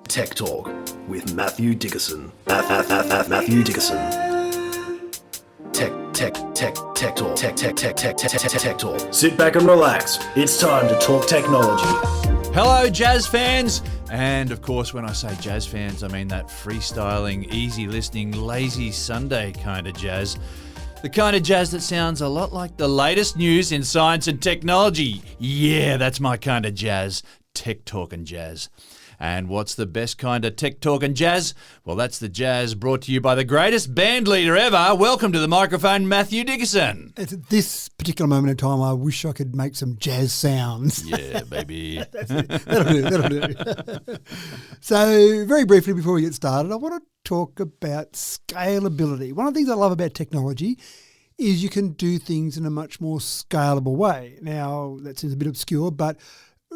Tech Talk with Matthew Dickerson. Matthew Dickerson. Tech Talk. Sit back and relax. It's time to talk technology. Hello, jazz fans. And of course, when I say jazz fans, I mean that freestyling, easy listening, lazy Sunday kind of jazz. The kind of jazz that sounds a lot like the latest news in science and technology. Yeah, that's my kind of jazz. Tech Talk and jazz. And what's the best kind of tech talk and jazz? Well, that's the jazz brought to you by the greatest band leader ever. Welcome to the microphone, Matthew Dickerson. At this particular moment in time, I wish I could make some jazz sounds. Yeah, baby. That'll do. So, very briefly before we get started, I want to talk about scalability. One of the things I love about technology is you can do things in a much more scalable way. Now, that seems a bit obscure, but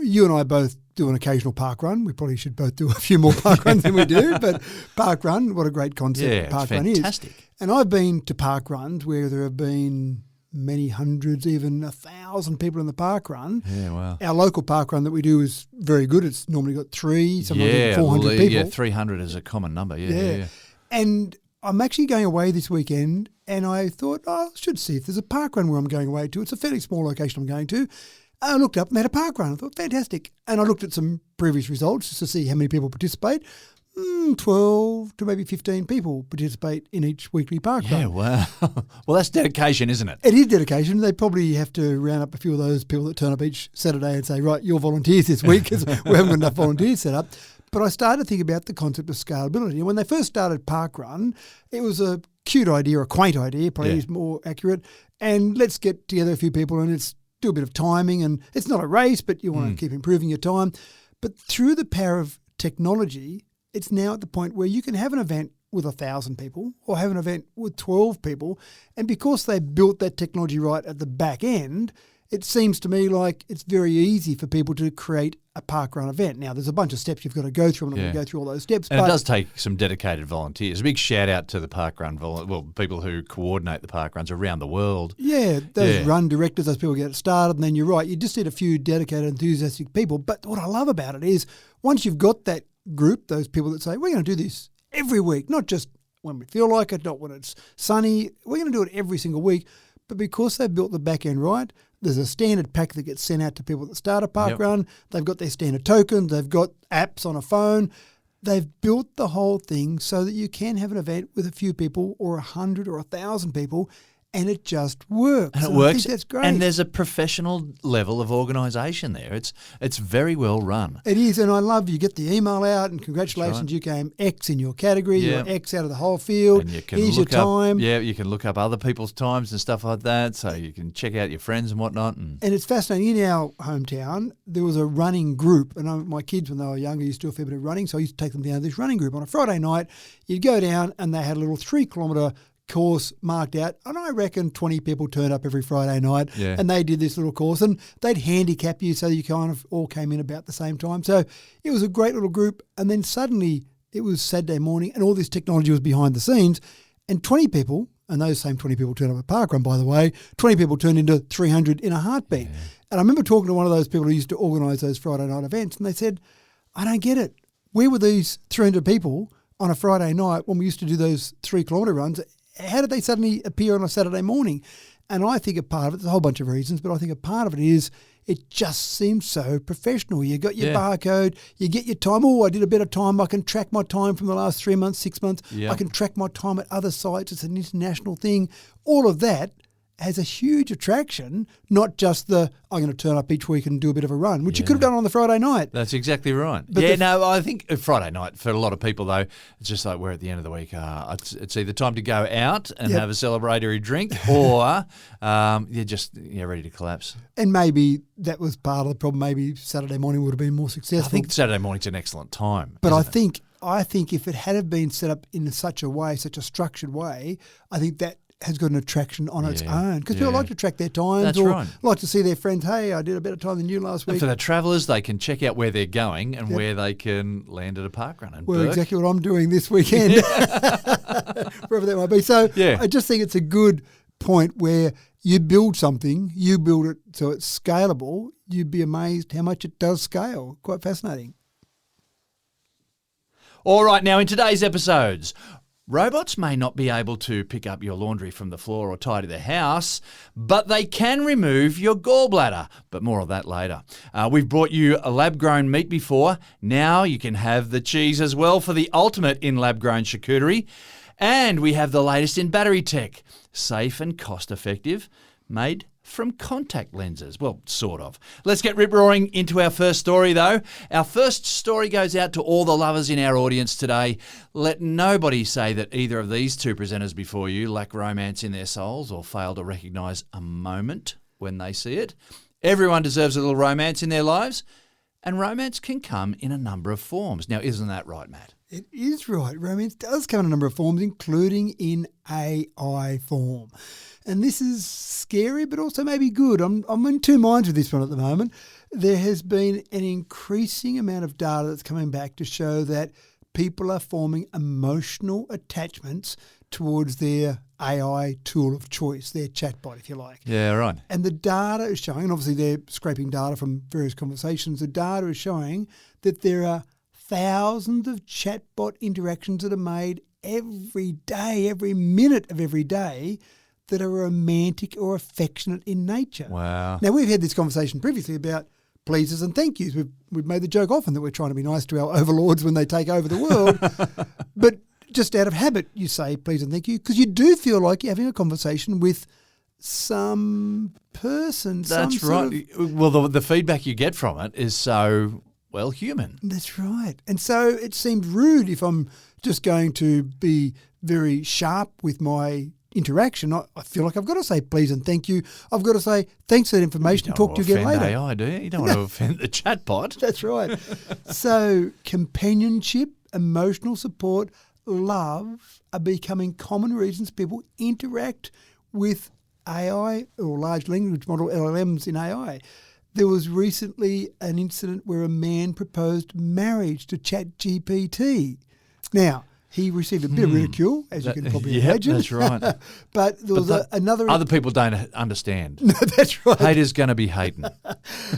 you and I both do an occasional park run. We probably should both do a few more park runs than we do, but park run, what a great concept park run is. Fantastic. And I've been to park runs where there have been many hundreds, even 1,000 people in the park run. Yeah, wow. Our local park run that we do is very good. It's normally got 300, 400 people. Yeah, 300 is a common number. Yeah. And I'm actually going away this weekend, and I thought, I should see if there's a park run where I'm going away to. It's a fairly small location I'm going to. I looked up and they had a park run. I thought, fantastic. And I looked at some previous results just to see how many people participate. 12 to maybe 15 people participate in each weekly park run. Yeah, wow. Well, that's dedication, isn't it? It is dedication. They probably have to round up a few of those people that turn up each Saturday and say, right, you're volunteers this week because we haven't got enough volunteers set up. But I started to think about the concept of scalability. And when they first started Park Run, it was a cute idea, a quaint idea, probably is more accurate. And let's get together a few people and it's do a bit of timing, and it's not a race, but you want to keep improving your time. But through the power of technology, it's now at the point where you can have an event with 1,000 people or have an event with 12 people, and because they built that technology right at the back end, it seems to me like it's very easy for people to create a park run event. Now, there's a bunch of steps you've got to go through. I'm not going to go through all those steps. And it does take some dedicated volunteers. A big shout out to the park run, people who coordinate the park runs around the world. Yeah, those run directors, those people get it started, and then you're right, you just need a few dedicated, enthusiastic people. But what I love about it is once you've got that group, those people that say, we're going to do this every week, not just when we feel like it, not when it's sunny, we're going to do it every single week. But because they've built the back end right, there's a standard pack that gets sent out to people that start a park run. They've got their standard tokens. They've got apps on a phone. They've built the whole thing so that you can have an event with a few people or 100 or 1,000 people, and it just works. And it works. I think that's great. And there's a professional level of organisation there. It's very well run. It is, and I love you get the email out and congratulations, you came X in your category, you're X out of the whole field, and you can here's your time. You can look up other people's times and stuff like that, so you can check out your friends and whatnot. And it's fascinating. In our hometown, there was a running group, and my kids, when they were younger, used to do a fair bit of running, so I used to take them down to this running group. On a Friday night, you'd go down and they had a little 3-kilometre course marked out, and I reckon 20 people turned up every Friday night and they did this little course, and they'd handicap you so you kind of all came in about the same time. So it was a great little group, and then suddenly it was Saturday morning and all this technology was behind the scenes, and 20 people, and those same 20 people turned up at Parkrun, by the way, 20 people turned into 300 in a heartbeat. And I remember talking to one of those people who used to organise those Friday night events, and they said, I don't get it. Where were these 300 people on a Friday night when we used to do those 3-kilometre runs? How did they suddenly appear on a Saturday morning? And I think a part of it, there's a whole bunch of reasons, but I think a part of it is it just seems so professional. You got your barcode, you get your time. Oh, I did a bit of time. I can track my time from the last 3 months, 6 months. I can track my time at other sites. It's an international thing. All of that has a huge attraction, not just I'm going to turn up each week and do a bit of a run, which you could have done on the Friday night. That's exactly right. But I think Friday night, for a lot of people, though, it's just like we're at the end of the week. It's either time to go out and have a celebratory drink or you're just ready to collapse. And maybe that was part of the problem. Maybe Saturday morning would have been more successful. I think Saturday morning's an excellent time. But I think if it had been set up in such a way, such a structured way, I think that has got an attraction on its own because people like to track their times like to see their friends, hey, I did a better time than you last week. And for the travellers, they can check out where they're going and where they can land at a park run. And exactly what I'm doing this weekend, wherever that might be. So I just think it's a good point where you build something, you build it so it's scalable, you'd be amazed how much it does scale. Quite fascinating. All right, now in today's episodes, robots may not be able to pick up your laundry from the floor or tidy the house, but they can remove your gallbladder. But more of that later. We've brought you a lab-grown meat before. Now you can have the cheese as well for the ultimate in lab-grown charcuterie. And we have the latest in battery tech. Safe and cost-effective, made from contact lenses. Well, sort of. Let's get rip-roaring into our first story, though. Our first story goes out to all the lovers in our audience today. Let nobody say that either of these two presenters before you lack romance in their souls or fail to recognise a moment when they see it. Everyone deserves a little romance in their lives, and romance can come in a number of forms. Now, isn't that right, Matt? It is right. Romance does come in a number of forms, including in AI form. And this is scary, but also maybe good. I'm in two minds with this one at the moment. There has been an increasing amount of data that's coming back to show that people are forming emotional attachments towards their AI tool of choice, their chatbot, if you like. Yeah, right. And the data is showing, and obviously they're scraping data from various conversations, the data is showing that there are thousands of chatbot interactions that are made every day, every minute of every day, that are romantic or affectionate in nature. Wow. Now, we've had this conversation previously about pleases and thank yous. We've made the joke often that we're trying to be nice to our overlords when they take over the world. But just out of habit, you say please and thank you because you do feel like you're having a conversation with some person. That's right. Well, the feedback you get from it is so, well, human. That's right. And so it seemed rude if I'm just going to be very sharp with my interaction. I feel like I've got to say please and thank you. I've got to say thanks for that information and talk to you again later. AI, do you? You don't want to offend the chatbot. That's right. So companionship, emotional support, love are becoming common reasons people interact with AI or large language model LLMs in AI. There was recently an incident where a man proposed marriage to ChatGPT. Now, he received a bit of ridicule, as you can probably imagine. That's right. But there was another... Other people don't understand. No, that's right. Haters going to be hating.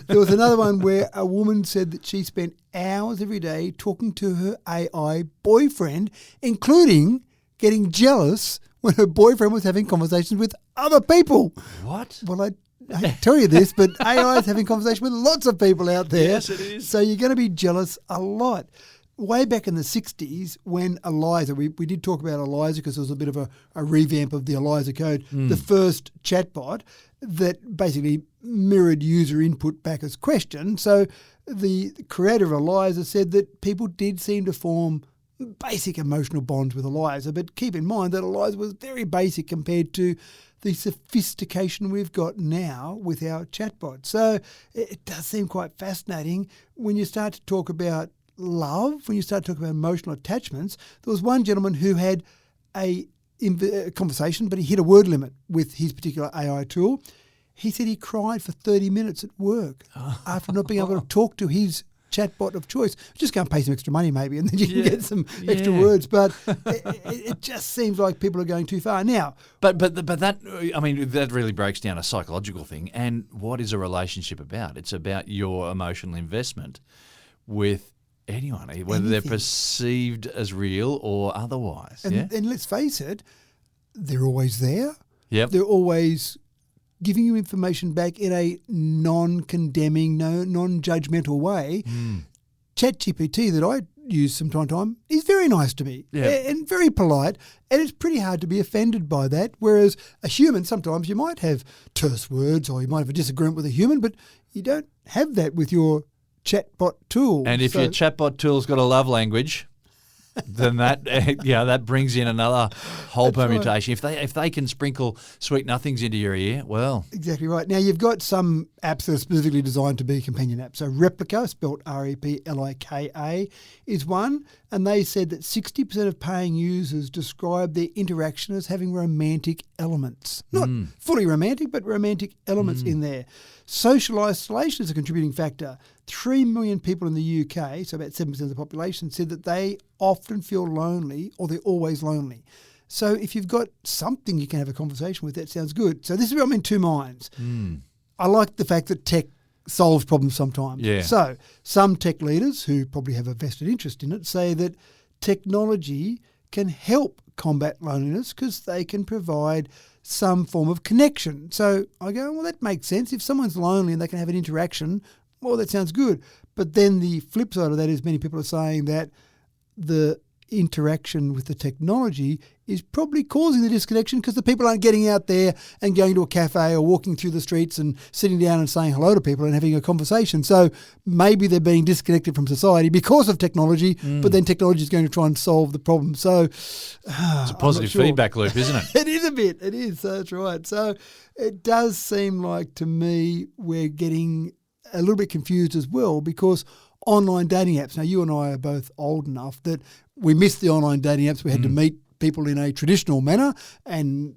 There was another one where a woman said that she spent hours every day talking to her AI boyfriend, including getting jealous when her boyfriend was having conversations with other people. What? Well, I hate to tell you this, but AI is having conversation with lots of people out there. Yes, it is. So you're going to be jealous a lot. Way back in the 60s when Eliza, we did talk about Eliza because there was a bit of a revamp of the Eliza code, the first chatbot that basically mirrored user input back as question. So the creator of Eliza said that people did seem to form basic emotional bonds with Eliza, but keep in mind that Eliza was very basic compared to the sophistication we've got now with our chatbot. So it does seem quite fascinating when you start to talk about love, when you start talking about emotional attachments. There was one gentleman who had a conversation, but he hit a word limit with his particular AI tool. He said he cried for 30 minutes at work after not being able to talk to his chatbot of choice. Just go and pay some extra money maybe and then you can get some extra words. But it just seems like people are going too far. Now, But that, I mean, that really breaks down a psychological thing. And what is a relationship about? It's about your emotional investment with anyone, whether they're perceived as real or otherwise. And let's face it, they're always there. Yep. They're always giving you information back in a non-condemning, non-judgmental way. ChatGPT that I use from time to time is very nice to me and very polite, and it's pretty hard to be offended by that, whereas a human, sometimes you might have terse words or you might have a disagreement with a human, but you don't have that with your chatbot tool. And if your chatbot tool's got a love language, then that brings in another whole permutation. Right. If they can sprinkle sweet nothings into your ear, well, exactly right. Now you've got some apps that are specifically designed to be companion apps. So Replika, spelled Replika, is one, and they said that 60% of paying users describe their interaction as having romantic elements, not fully romantic, but romantic elements in there. Social isolation is a contributing factor. 3 million people in the UK, so about 7% of the population, said that they often feel lonely or they're always lonely. So if you've got something you can have a conversation with, that sounds good. So this is where I'm in two minds. I like the fact that tech solves problems sometimes. Yeah. So some tech leaders who probably have a vested interest in it say that technology can help combat loneliness because they can provide some form of connection. So I go, well, that makes sense. If someone's lonely and they can have an interaction, well, that sounds good. But then the flip side of that is many people are saying that the interaction with the technology is probably causing the disconnection because the people aren't getting out there and going to a cafe or walking through the streets and sitting down and saying hello to people and having a conversation. So maybe they're being disconnected from society because of technology, but then technology is going to try and solve the problem. So It's a positive feedback loop, isn't it? It is a bit. It is. That's right. So it does seem like to me we're getting a little bit confused as well because online dating apps. Now, you and I are both old enough that we missed the online dating apps. We had to meet people in a traditional manner, and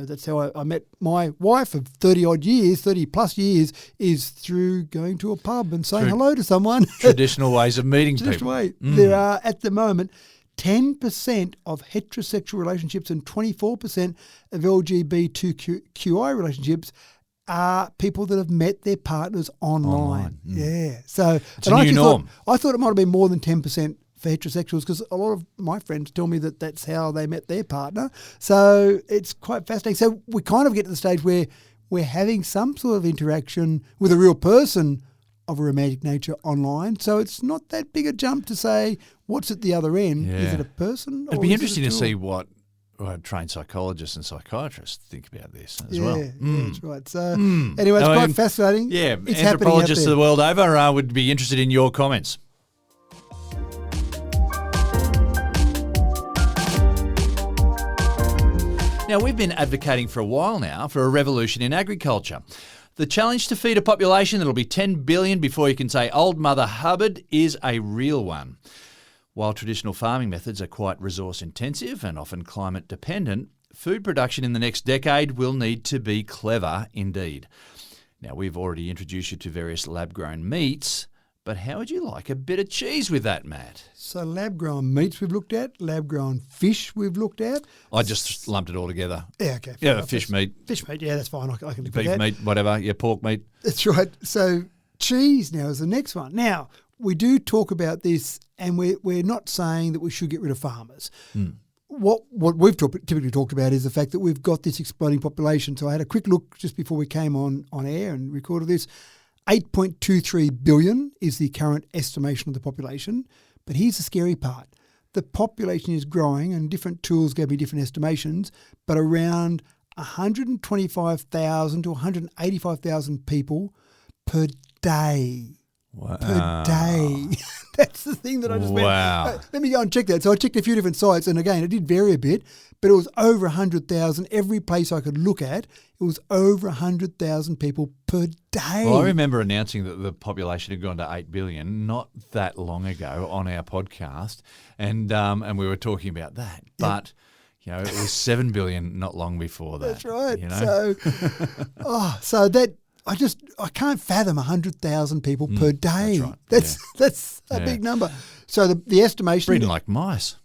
that's how I met my wife of 30 plus years, is through going to a pub and saying hello to someone. Traditional ways of meeting people. There are at the moment 10% of heterosexual relationships and 24% of LGBTQI relationships are people that have met their partners online. Yeah. So it's a new norm. I thought it might have been more than 10% for heterosexuals because a lot of my friends tell me that that's how they met their partner. So it's quite fascinating. So we kind of get to the stage where we're having some sort of interaction with a real person of a romantic nature online. So it's not that big a jump to say what's at the other end. Is it a person? It'd be interesting to see what trained psychologists and psychiatrists think about this as well. Yeah, that's right. So anyway, it's quite fascinating. Yeah, it's anthropologists of the world over would be interested in your comments. Now, we've been advocating for a while now for a revolution in agriculture. The challenge to feed a population that'll be 10 billion before you can say Old Mother Hubbard is a real one. While traditional farming methods are quite resource intensive and often climate dependent, food production in the next decade will need to be clever indeed. Now, we've already introduced you to various lab-grown meats, but how would you like a bit of cheese with that, Matt? So lab-grown meats we've looked at, lab-grown fish we've looked at. I just lumped it all together. Yeah, okay. Yeah, fish meat. Fish meat, yeah, that's fine. I can live with Beef that. meat, whatever. Yeah, pork meat. That's right. So cheese now is the next one. Now, we do talk about this, and we're not saying that we should get rid of farmers. What we've typically talked about is the fact that we've got this exploding population. So I had a quick look just before we came on air and recorded this. 8.23 billion is the current estimation of the population. But here's the scary part. The population is growing, and different tools give me different estimations, but around 125,000 to 185,000 people per day. Wow. Per day. That's the thing that I just went, let me go and check that. So I checked a few different sites, and again, it did vary a bit, but it was over 100,000. Every place I could look at, it was over 100,000 people per day. Well, I remember announcing that the population had gone to 8 billion not that long ago on our podcast, and we were talking about that. Yep. But it was 7 billion not long before that. That's right. So that I can't fathom 100,000 people per day. That's right. That's a big number. So the estimation... Breeding like mice.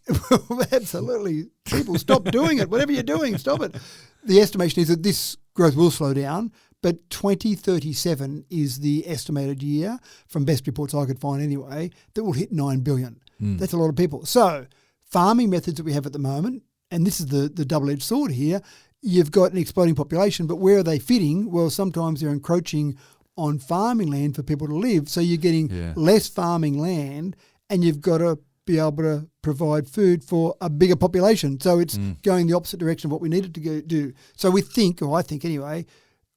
Absolutely. People, stop doing it. Whatever you're doing, stop it. The estimation is that this growth will slow down, but 2037 is the estimated year, from best reports I could find anyway, that will hit 9 billion. That's a lot of people. So farming methods that we have at the moment, and this is the double-edged sword here, you've got an exploding population, but where are they fitting? Well, sometimes they're encroaching on farming land for people to live. So you're getting less farming land, and you've got to be able to provide food for a bigger population. So it's going the opposite direction of what we needed to do. So we think, or I think anyway,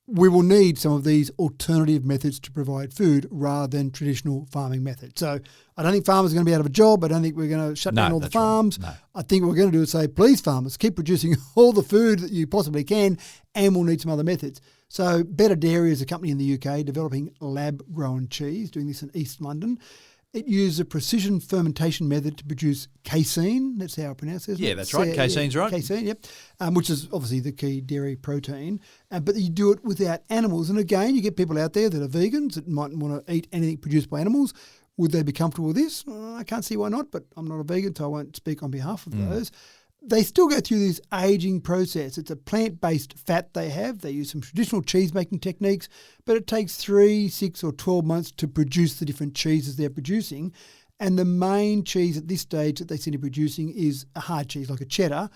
we will need some of these alternative methods to provide food rather than traditional farming methods. So I don't think farmers are going to be out of a job. I don't think we're going to shut down all the farms. Right. No. I think what we're going to do is say, please, farmers, keep producing all the food that you possibly can, and we'll need some other methods. So Better Dairy is a company in the UK developing lab-grown cheese, doing this in East London. It uses a precision fermentation method to produce casein. That's how I pronounce it. Yeah, that's right. Casein's right. Casein, yep. Which is obviously the key dairy protein. But you do it without animals. And again, you get people out there that are vegans that mightn't want to eat anything produced by animals. Would they be comfortable with this? I can't see why not, but I'm not a vegan, so I won't speak on behalf of those. They still go through this aging process. It's a plant-based fat they have. They use some traditional cheese-making techniques, but it takes 3, 6 or 12 months to produce the different cheeses they're producing. And the main cheese at this stage that they seem to be producing is a hard cheese, like a cheddar.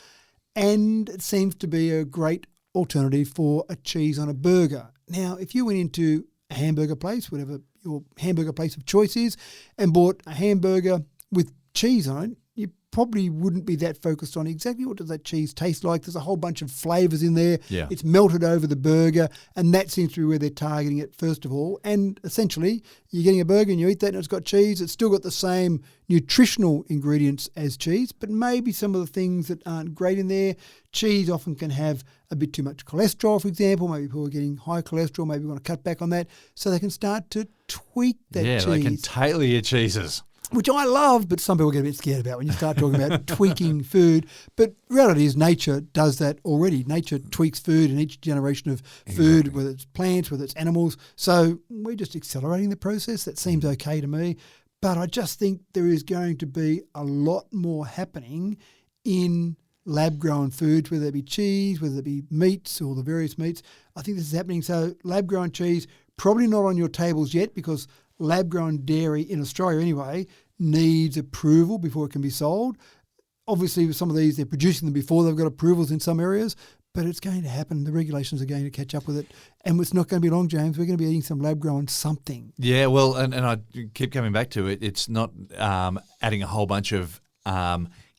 And it seems to be a great alternative for a cheese on a burger. Now, if you went into a hamburger place, whatever your hamburger place of choice is, and bought a hamburger with cheese on it, you probably wouldn't be that focused on exactly what does that cheese taste like. There's a whole bunch of flavours in there. Yeah. It's melted over the burger, and that seems to be where they're targeting it first of all. And essentially, you're getting a burger and you eat that and it's got cheese. It's still got the same nutritional ingredients as cheese, but maybe some of the things that aren't great in there. Cheese often can have a bit too much cholesterol, for example. Maybe people are getting high cholesterol. Maybe you want to cut back on that. So they can start to tweak that cheese. Yeah, they can tailor your cheeses. Which I love, but some people get a bit scared about when you start talking about tweaking food. But reality is nature does that already. Nature tweaks food in each generation of food, whether it's plants, whether it's animals. So we're just accelerating the process. That seems okay to me. But I just think there is going to be a lot more happening in lab-grown foods, whether it be cheese, whether it be meats or the various meats. I think this is happening. So lab-grown cheese, probably not on your tables yet because lab-grown dairy in Australia anyway needs approval before it can be sold. Obviously, with some of these, they're producing them before they've got approvals in some areas, but it's going to happen. The regulations are going to catch up with it. And it's not going to be long, James. We're going to be eating some lab-grown something. Yeah, well, and I keep coming back to it. It's not adding a whole bunch of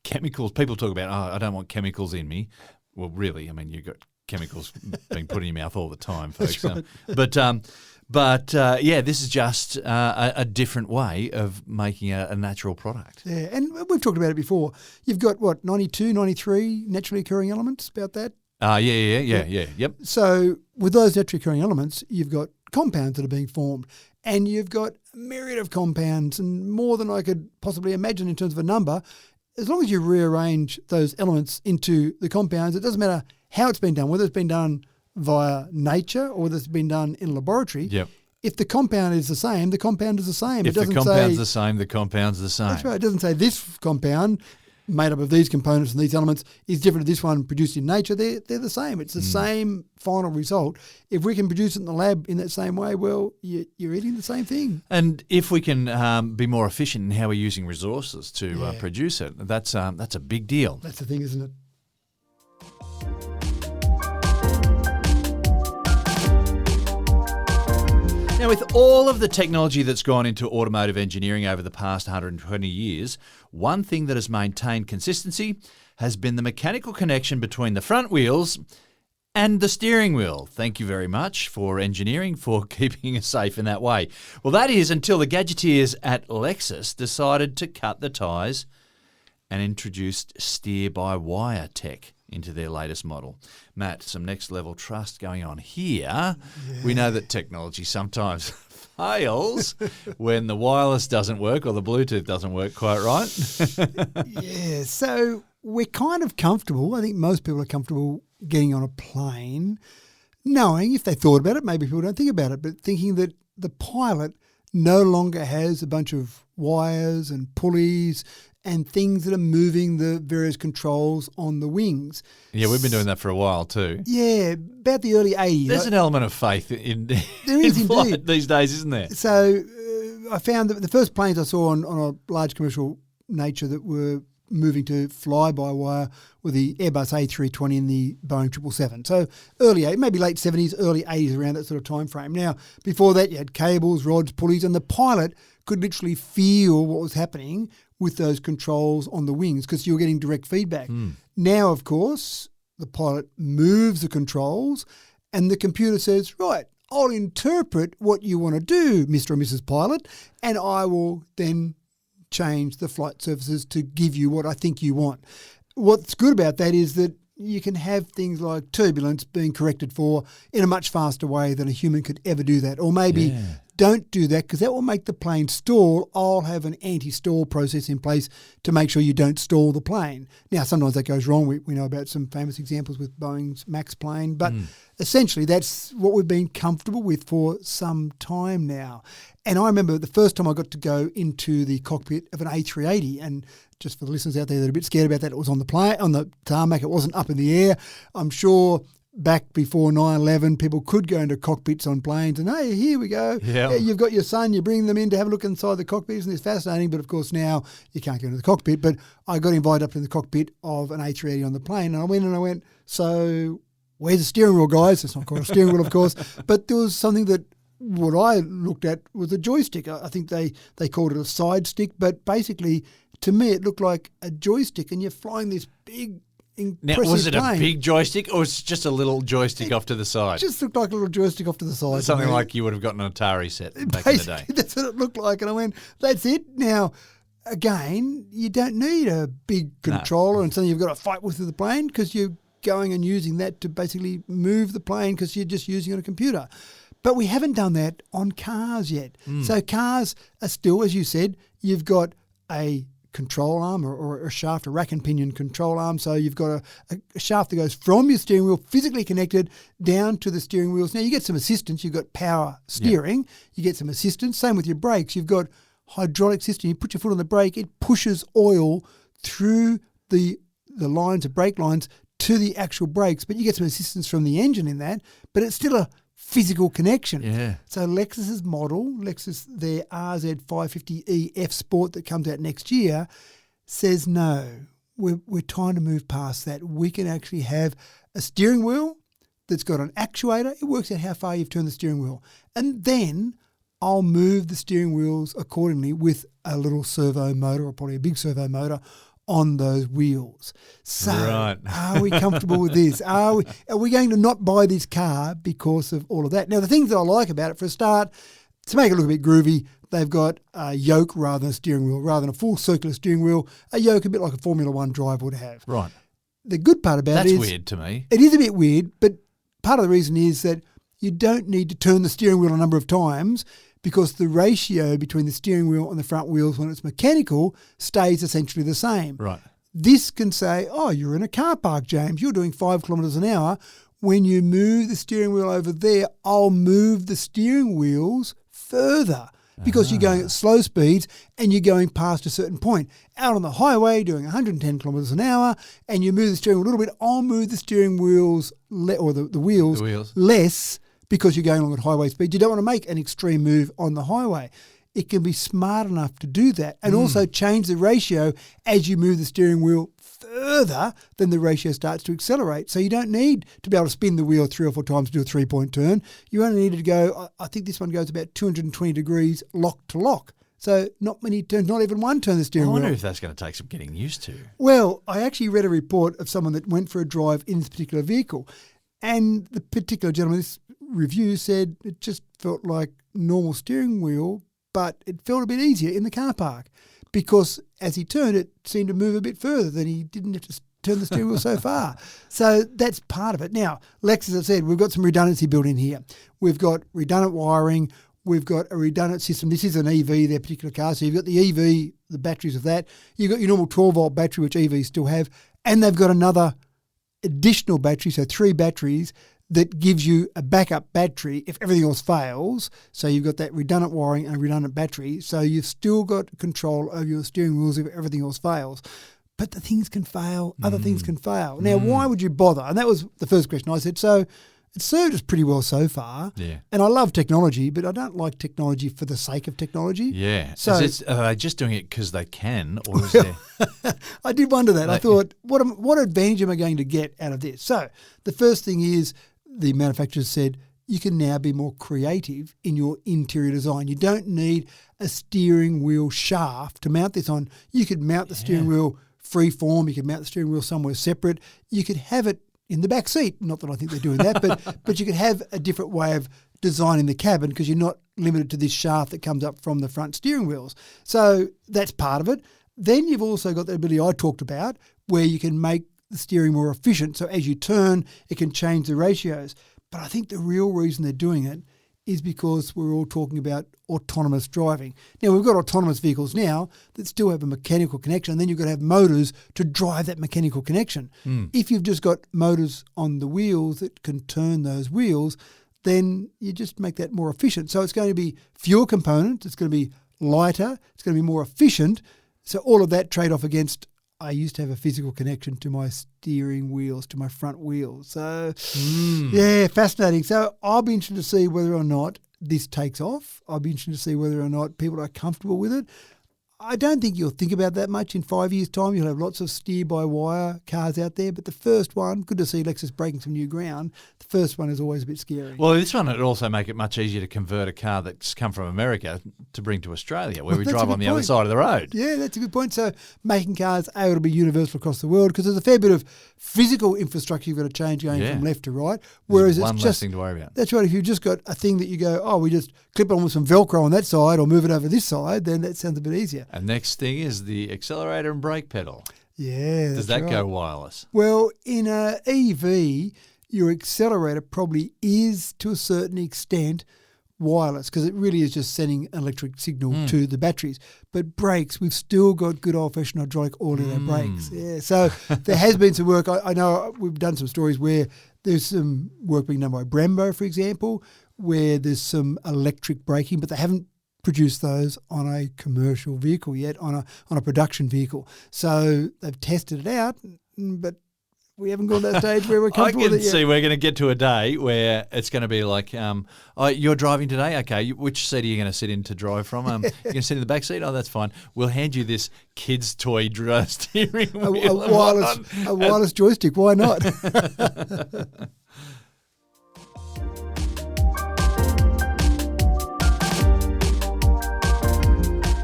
chemicals. People talk about, I don't want chemicals in me. Well, really, I mean, you've got chemicals being put in your mouth all the time, folks. That's right. But this is just a different way of making a natural product. Yeah, and we've talked about it before. You've got, 92, 93 naturally occurring elements, about that? Yep. So with those naturally occurring elements, you've got compounds that are being formed, and you've got a myriad of compounds, and more than I could possibly imagine in terms of a number. As long as you rearrange those elements into the compounds, it doesn't matter how it's been done, whether it's been done via nature or whether it's been done in a laboratory. Yep. If the compound is the same, the compound is the same. If the compound's the same, the compound's the same. That's right. It doesn't say this compound made up of these components and these elements is different to this one produced in nature. They're the same. It's the same final result. If we can produce it in the lab in that same way, well, you're eating the same thing. And if we can be more efficient in how we're using resources to produce it, that's a big deal. That's the thing, isn't it? Now, with all of the technology that's gone into automotive engineering over the past 120 years, one thing that has maintained consistency has been the mechanical connection between the front wheels and the steering wheel. Thank you very much for engineering for keeping us safe in that way. Well, that is until the gadgeteers at Lexus decided to cut the ties and introduced steer-by-wire tech into their latest model. Matt, some next-level trust going on here. Yeah. We know that technology sometimes fails when the wireless doesn't work or the Bluetooth doesn't work quite right. Yeah, so we're kind of comfortable. I think most people are comfortable getting on a plane, knowing, if they thought about it, maybe people don't think about it, but thinking that the pilot no longer has a bunch of wires and pulleys and things that are moving the various controls on the wings. Yeah, we've been doing that for a while too. Yeah, about the early 80s. There's an element of faith in there is flight these days, isn't there? So I found that the first planes I saw on a large commercial nature that were moving to fly-by-wire were the Airbus A320 and the Boeing 777. So early, maybe late 70s, early 80s, around that sort of time frame. Now, before that, you had cables, rods, pulleys, and the pilot could literally feel what was happening with those controls on the wings because you were getting direct feedback. Now, of course, the pilot moves the controls and the computer says, right, I'll interpret what you want to do, Mr. or Mrs. Pilot, and I will then change the flight surfaces to give you what I think you want. What's good about that is that you can have things like turbulence being corrected for in a much faster way than a human could ever do that. Or maybe don't do that because that will make the plane stall. I'll have an anti-stall process in place to make sure you don't stall the plane. Now, sometimes that goes wrong. We know about some famous examples with Boeing's MAX plane, but essentially that's what we've been comfortable with for some time now. And I remember the first time I got to go into the cockpit of an A380, and just for the listeners out there that are a bit scared about that, it was on the tarmac, it wasn't up in the air. I'm sure back before 9/11, people could go into cockpits on planes and, hey, here we go. Yeah. You've got your son, you bring them in to have a look inside the cockpit, and it's fascinating. But, of course, now you can't go into the cockpit. But I got invited up to the cockpit of an A380 on the plane, and I went, so where's the steering wheel, guys? It's not called a steering wheel, of course. But there was something that what I looked at was a joystick. I think they called it a side stick, but basically, to me, it looked like a joystick, and you're flying this big, Now, was it a big joystick or was it just a little joystick off to the side? It just looked like a little joystick off to the side. Something like you would have gotten an Atari set back in the day. That's what it looked like. And I went, that's it. Now, again, you don't need a big controller and something you've got to fight with the plane because you're going and using that to basically move the plane because you're just using it on a computer. But we haven't done that on cars yet. So cars are still, as you said, you've got a control arm or a shaft, a rack and pinion control arm. So you've got a shaft that goes from your steering wheel, physically connected, down to the steering wheels. Now, you get some assistance. You've got power steering. You get some assistance. Same with your brakes. You've got hydraulic system. You put your foot on the brake. It pushes oil through the lines, the brake lines, to the actual brakes. But you get some assistance from the engine in that. But it's still a physical connection. Yeah. So Lexus's model, their RZ550e F Sport that comes out next year, says no. We're trying to move past that. We can actually have a steering wheel that's got an actuator. It works out how far you've turned the steering wheel. And then I'll move the steering wheels accordingly with a little servo motor or probably a big servo motor on those wheels. So are we comfortable with this? Are we going to not buy this car because of all of that? Now, the things that I like about it, for a start, to make it look a bit groovy, they've got a yoke rather than a steering wheel, rather than a full circular steering wheel, a yoke a bit like a Formula One drive would have. Right. The good part about it is... That's weird to me. It is a bit weird, but part of the reason is that you don't need to turn the steering wheel a number of times because the ratio between the steering wheel and the front wheels when it's mechanical stays essentially the same. Right. This can say, oh, you're in a car park, James. You're doing 5 kilometres an hour. When you move the steering wheel over there, I'll move the steering wheels further because you're going at slow speeds and you're going past a certain point. Out on the highway doing 110 kilometres an hour and you move the steering wheel a little bit, I'll move the steering wheels or the wheels less because you're going along at highway speed. You don't want to make an extreme move on the highway. It can be smart enough to do that and also change the ratio as you move the steering wheel further, then the ratio starts to accelerate. So you don't need to be able to spin the wheel 3 or 4 times to do a 3-point turn. You only need to go, I think this one goes about 220 degrees lock to lock. So not many turns, not even one turn the steering wheel. I wonder if that's going to take some getting used to. Well, I actually read a report of someone that went for a drive in this particular vehicle. And the particular gentleman, this review said it just felt like normal steering wheel, but it felt a bit easier in the car park because as he turned, it seemed to move a bit further than he didn't have to turn the steering wheel so far. So that's part of it. Now, Lex, as I said, we've got some redundancy built in here. We've got redundant wiring. We've got a redundant system. This is an EV, their particular car. So you've got the EV, the batteries of that. You've got your normal 12-volt battery, which EVs still have. And they've got another additional battery, so 3 batteries, that gives you a backup battery if everything else fails. So you've got that redundant wiring and a redundant battery. So you've still got control over your steering wheels if everything else fails. But the things can fail. Other things can fail. Now, why would you bother? And that was the first question. I said, so it's served us pretty well so far. Yeah. And I love technology, but I don't like technology for the sake of technology. Yeah. So are they just doing it because they can, or is there... I did wonder that. I thought, what advantage am I going to get out of this? So the first thing is the manufacturers said you can now be more creative in your interior design. You don't need a steering wheel shaft to mount this on. You could mount the steering wheel free form. You could mount the steering wheel somewhere separate. You could have it in the back seat. Not that I think they're doing that, but you could have a different way of designing the cabin because you're not limited to this shaft that comes up from the front steering wheels. So that's part of it. Then you've also got the ability I talked about where you can make the steering more efficient. So as you turn, it can change the ratios. But I think the real reason they're doing it is because we're all talking about autonomous driving. Now, we've got autonomous vehicles now that still have a mechanical connection, and then you've got to have motors to drive that mechanical connection. If you've just got motors on the wheels that can turn those wheels, then you just make that more efficient. So it's going to be fewer components, it's going to be lighter, it's going to be more efficient. So all of that trade-off against I used to have a physical connection to my steering wheels, to my front wheels. So, yeah, fascinating. So I'll be interested to see whether or not this takes off. I'll be interested to see whether or not people are comfortable with it. I don't think you'll think about that much in 5 years' time. You'll have lots of steer-by-wire cars out there. But the first one, good to see Lexus breaking some new ground, the first one is always a bit scary. Well, this one would also make it much easier to convert a car that's come from America to bring to Australia, where we drive on the other side of the road. Yeah, that's a good point. So making cars able to be universal across the world, because there's a fair bit of physical infrastructure you've got to change going from left to right. Whereas There's one it's less just thing to worry about. That's right. If you've just got a thing that you go, oh, we just clip on with some Velcro on that side or move it over this side, then that sounds a bit easier. And next thing is the accelerator and brake pedal. Yeah, Does that go wireless? Well, in an EV, your accelerator probably is, to a certain extent, wireless, because it really is just sending an electric signal to the batteries. But brakes, we've still got good old-fashioned hydraulic oil in our brakes. Yeah, so there has been some work. I know we've done some stories where there's some work being done by Brembo, for example, where there's some electric braking, but they haven't produced those on a commercial vehicle yet, on a production vehicle. So they've tested it out, but we haven't gone to that stage where we're comfortable with it yet. I can see we're going to get to a day where it's going to be like, oh, you're driving today? Okay, which seat are you going to sit in to drive from? You're going to sit in the back seat? Oh, that's fine. We'll hand you this kid's toy steering wheel. A wireless joystick, why not?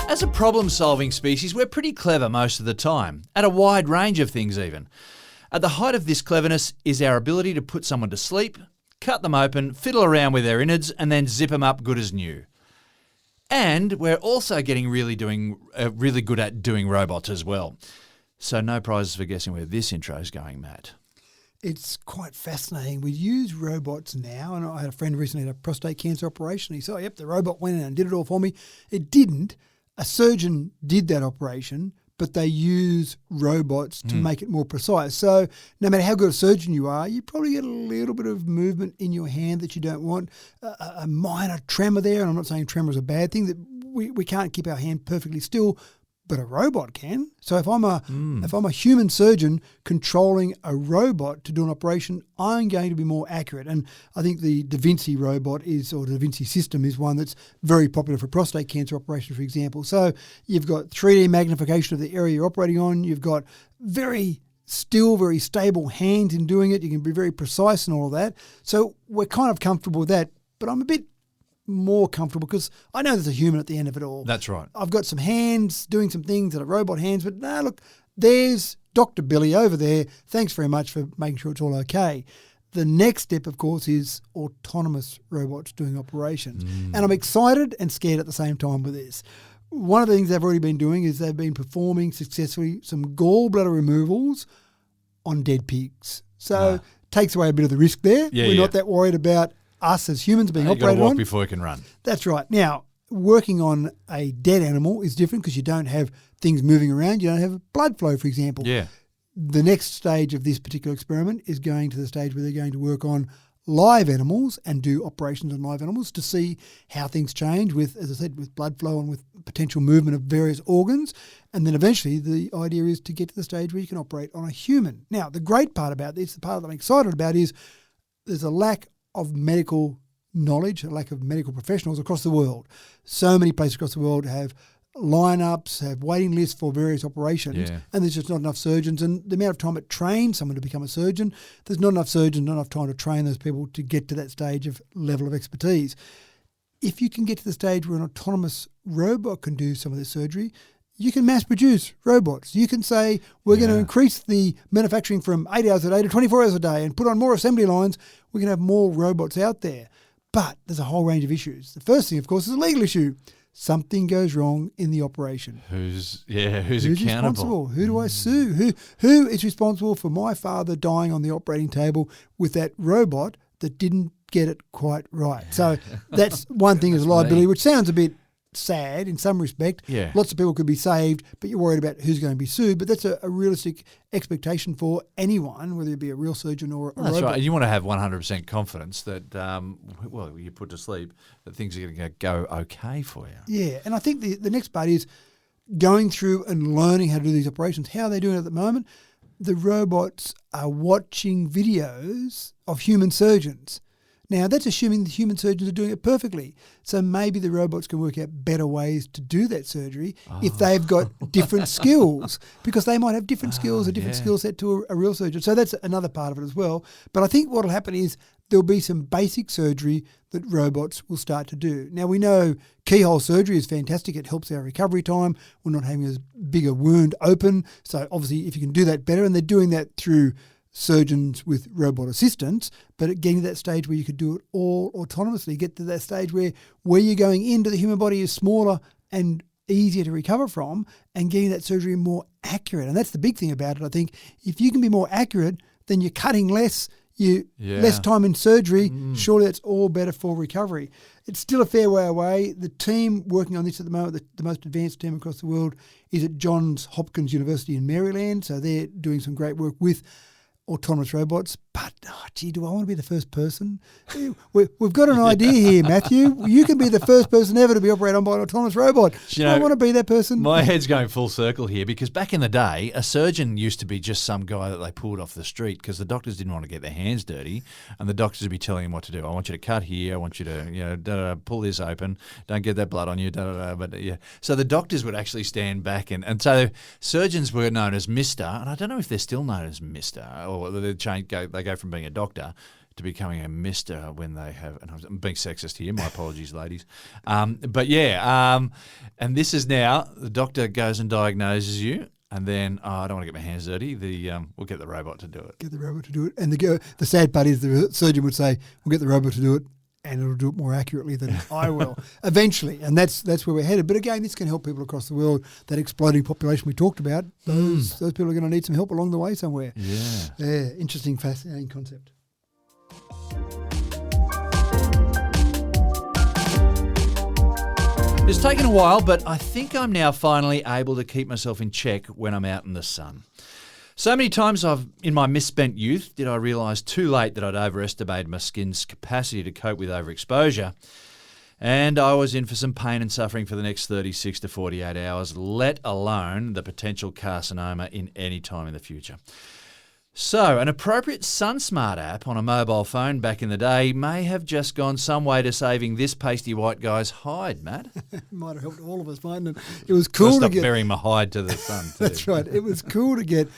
As a problem-solving species, we're pretty clever most of the time, at a wide range of things even. At the height of this cleverness is our ability to put someone to sleep, cut them open, fiddle around with their innards, and then zip them up good as new. And we're also getting really good at doing robots as well. So no prizes for guessing where this intro is going, Matt. It's quite fascinating. We use robots now, and I had a friend recently had a prostate cancer operation. He said, yep, the robot went in and did it all for me. It didn't. A surgeon did that operation, but they use robots to make it more precise. So no matter how good a surgeon you are, you probably get a little bit of movement in your hand that you don't want, a minor tremor there. And I'm not saying tremor is a bad thing, that we can't keep our hand perfectly still, but a robot can. So if I'm a human surgeon controlling a robot to do an operation, I'm going to be more accurate. And I think the Da Vinci robot or the Da Vinci system is one that's very popular for prostate cancer operations, for example. So you've got 3D magnification of the area you're operating on. You've got very stable hands in doing it. You can be very precise and all of that. So we're kind of comfortable with that, but I'm a bit more comfortable because I know there's a human at the end of it all. That's right. I've got some hands doing some things that are robot hands, but no, look, there's Dr. Billy over there. Thanks very much for making sure it's all okay. The next step, of course, is autonomous robots doing operations. And I'm excited and scared at the same time with this. One of the things they've already been doing is they've been performing successfully some gallbladder removals on dead pigs. So takes away a bit of the risk there. We're not that worried about us as humans being operated on. You've got to walk before you can run. That's right. Now, working on a dead animal is different because you don't have things moving around. You don't have blood flow, for example. Yeah. The next stage of this particular experiment is going to the stage where they're going to work on live animals and do operations on live animals to see how things change with, as I said, with blood flow and with potential movement of various organs. And then eventually the idea is to get to the stage where you can operate on a human. Now, the great part about this, the part that I'm excited about, is there's a lack of medical knowledge, a lack of medical professionals across the world. So many places across the world have lineups, have waiting lists for various operations, and there's just not enough surgeons. And the amount of time it trains someone to become a surgeon, there's not enough surgeons, not enough time to train those people to get to that stage of level of expertise. If you can get to the stage where an autonomous robot can do some of this surgery, you can mass produce robots. You can say, we're going to increase the manufacturing from 8 hours a day to 24 hours a day and put on more assembly lines. We can have more robots out there. But there's a whole range of issues. The first thing, of course, is a legal issue. Something goes wrong in the operation. Who's accountable? Responsible? Who do I sue? Who is responsible for my father dying on the operating table with that robot that didn't get it quite right? So that's one thing is liability, which sounds a bit sad in some respect. Yeah. Lots of people could be saved, but you're worried about who's going to be sued. But that's a realistic expectation for anyone, whether it be a real surgeon or a That's robot. right. You want to have 100% confidence that, you put to sleep, that things are going to go okay for you. Yeah, and I think the next part is going through and learning how to do these operations. How are they doing it at the moment? The robots are watching videos of human surgeons. Now, that's assuming the human surgeons are doing it perfectly. So maybe the robots can work out better ways to do that surgery if they've got different skills, because they might have different skills, a different skill set to a real surgeon. So that's another part of it as well. But I think what will happen is there'll be some basic surgery that robots will start to do. Now, we know keyhole surgery is fantastic. It helps our recovery time. We're not having as big a wound open. So obviously, if you can do that better, and they're doing that through surgeons with robot assistants, but getting to that stage where you could do it all autonomously, get to that stage where you're going into the human body is smaller and easier to recover from, and getting that surgery more accurate. And that's the big thing about it, I think. If you can be more accurate, then you're cutting less, less time in surgery. Surely that's all better for recovery. It's still a fair way away. The team working on this at the moment, the most advanced team across the world, is at Johns Hopkins University in Maryland. So they're doing some great work with autonomous robots. But, do I want to be the first person? We've got an idea here, Matthew. You can be the first person ever to be operated on by an autonomous robot. I want to be that person. My head's going full circle here, because back in the day, a surgeon used to be just some guy that they pulled off the street because the doctors didn't want to get their hands dirty, and the doctors would be telling him what to do. I want you to cut here. I want you to, pull this open. Don't get that blood on you. But yeah. So the doctors would actually stand back, and so surgeons were known as Mister, and I don't know if they're still known as Mister, or they go from being a doctor to becoming a mister when they have, and I'm being sexist here, my apologies, ladies. And this is now, the doctor goes and diagnoses you, and then, I don't want to get my hands dirty, we'll get the robot to do it. Get the robot to do it. And the sad part is the surgeon would say, we'll get the robot to do it, and it'll do it more accurately than I will eventually. And that's where we're headed. But again, this can help people across the world. That exploding population we talked about, those people are going to need some help along the way somewhere. Yeah. Interesting, fascinating concept. It's taken a while, but I think I'm now finally able to keep myself in check when I'm out in the sun. So many times in my misspent youth did I realise too late that I'd overestimated my skin's capacity to cope with overexposure, and I was in for some pain and suffering for the next 36 to 48 hours, let alone the potential carcinoma in any time in the future. So an appropriate SunSmart app on a mobile phone back in the day may have just gone some way to saving this pasty white guy's hide, Matt. It might have helped all of us, mightn't it? It was cool to get... burying my hide to the sun, too. That's right. It was cool to get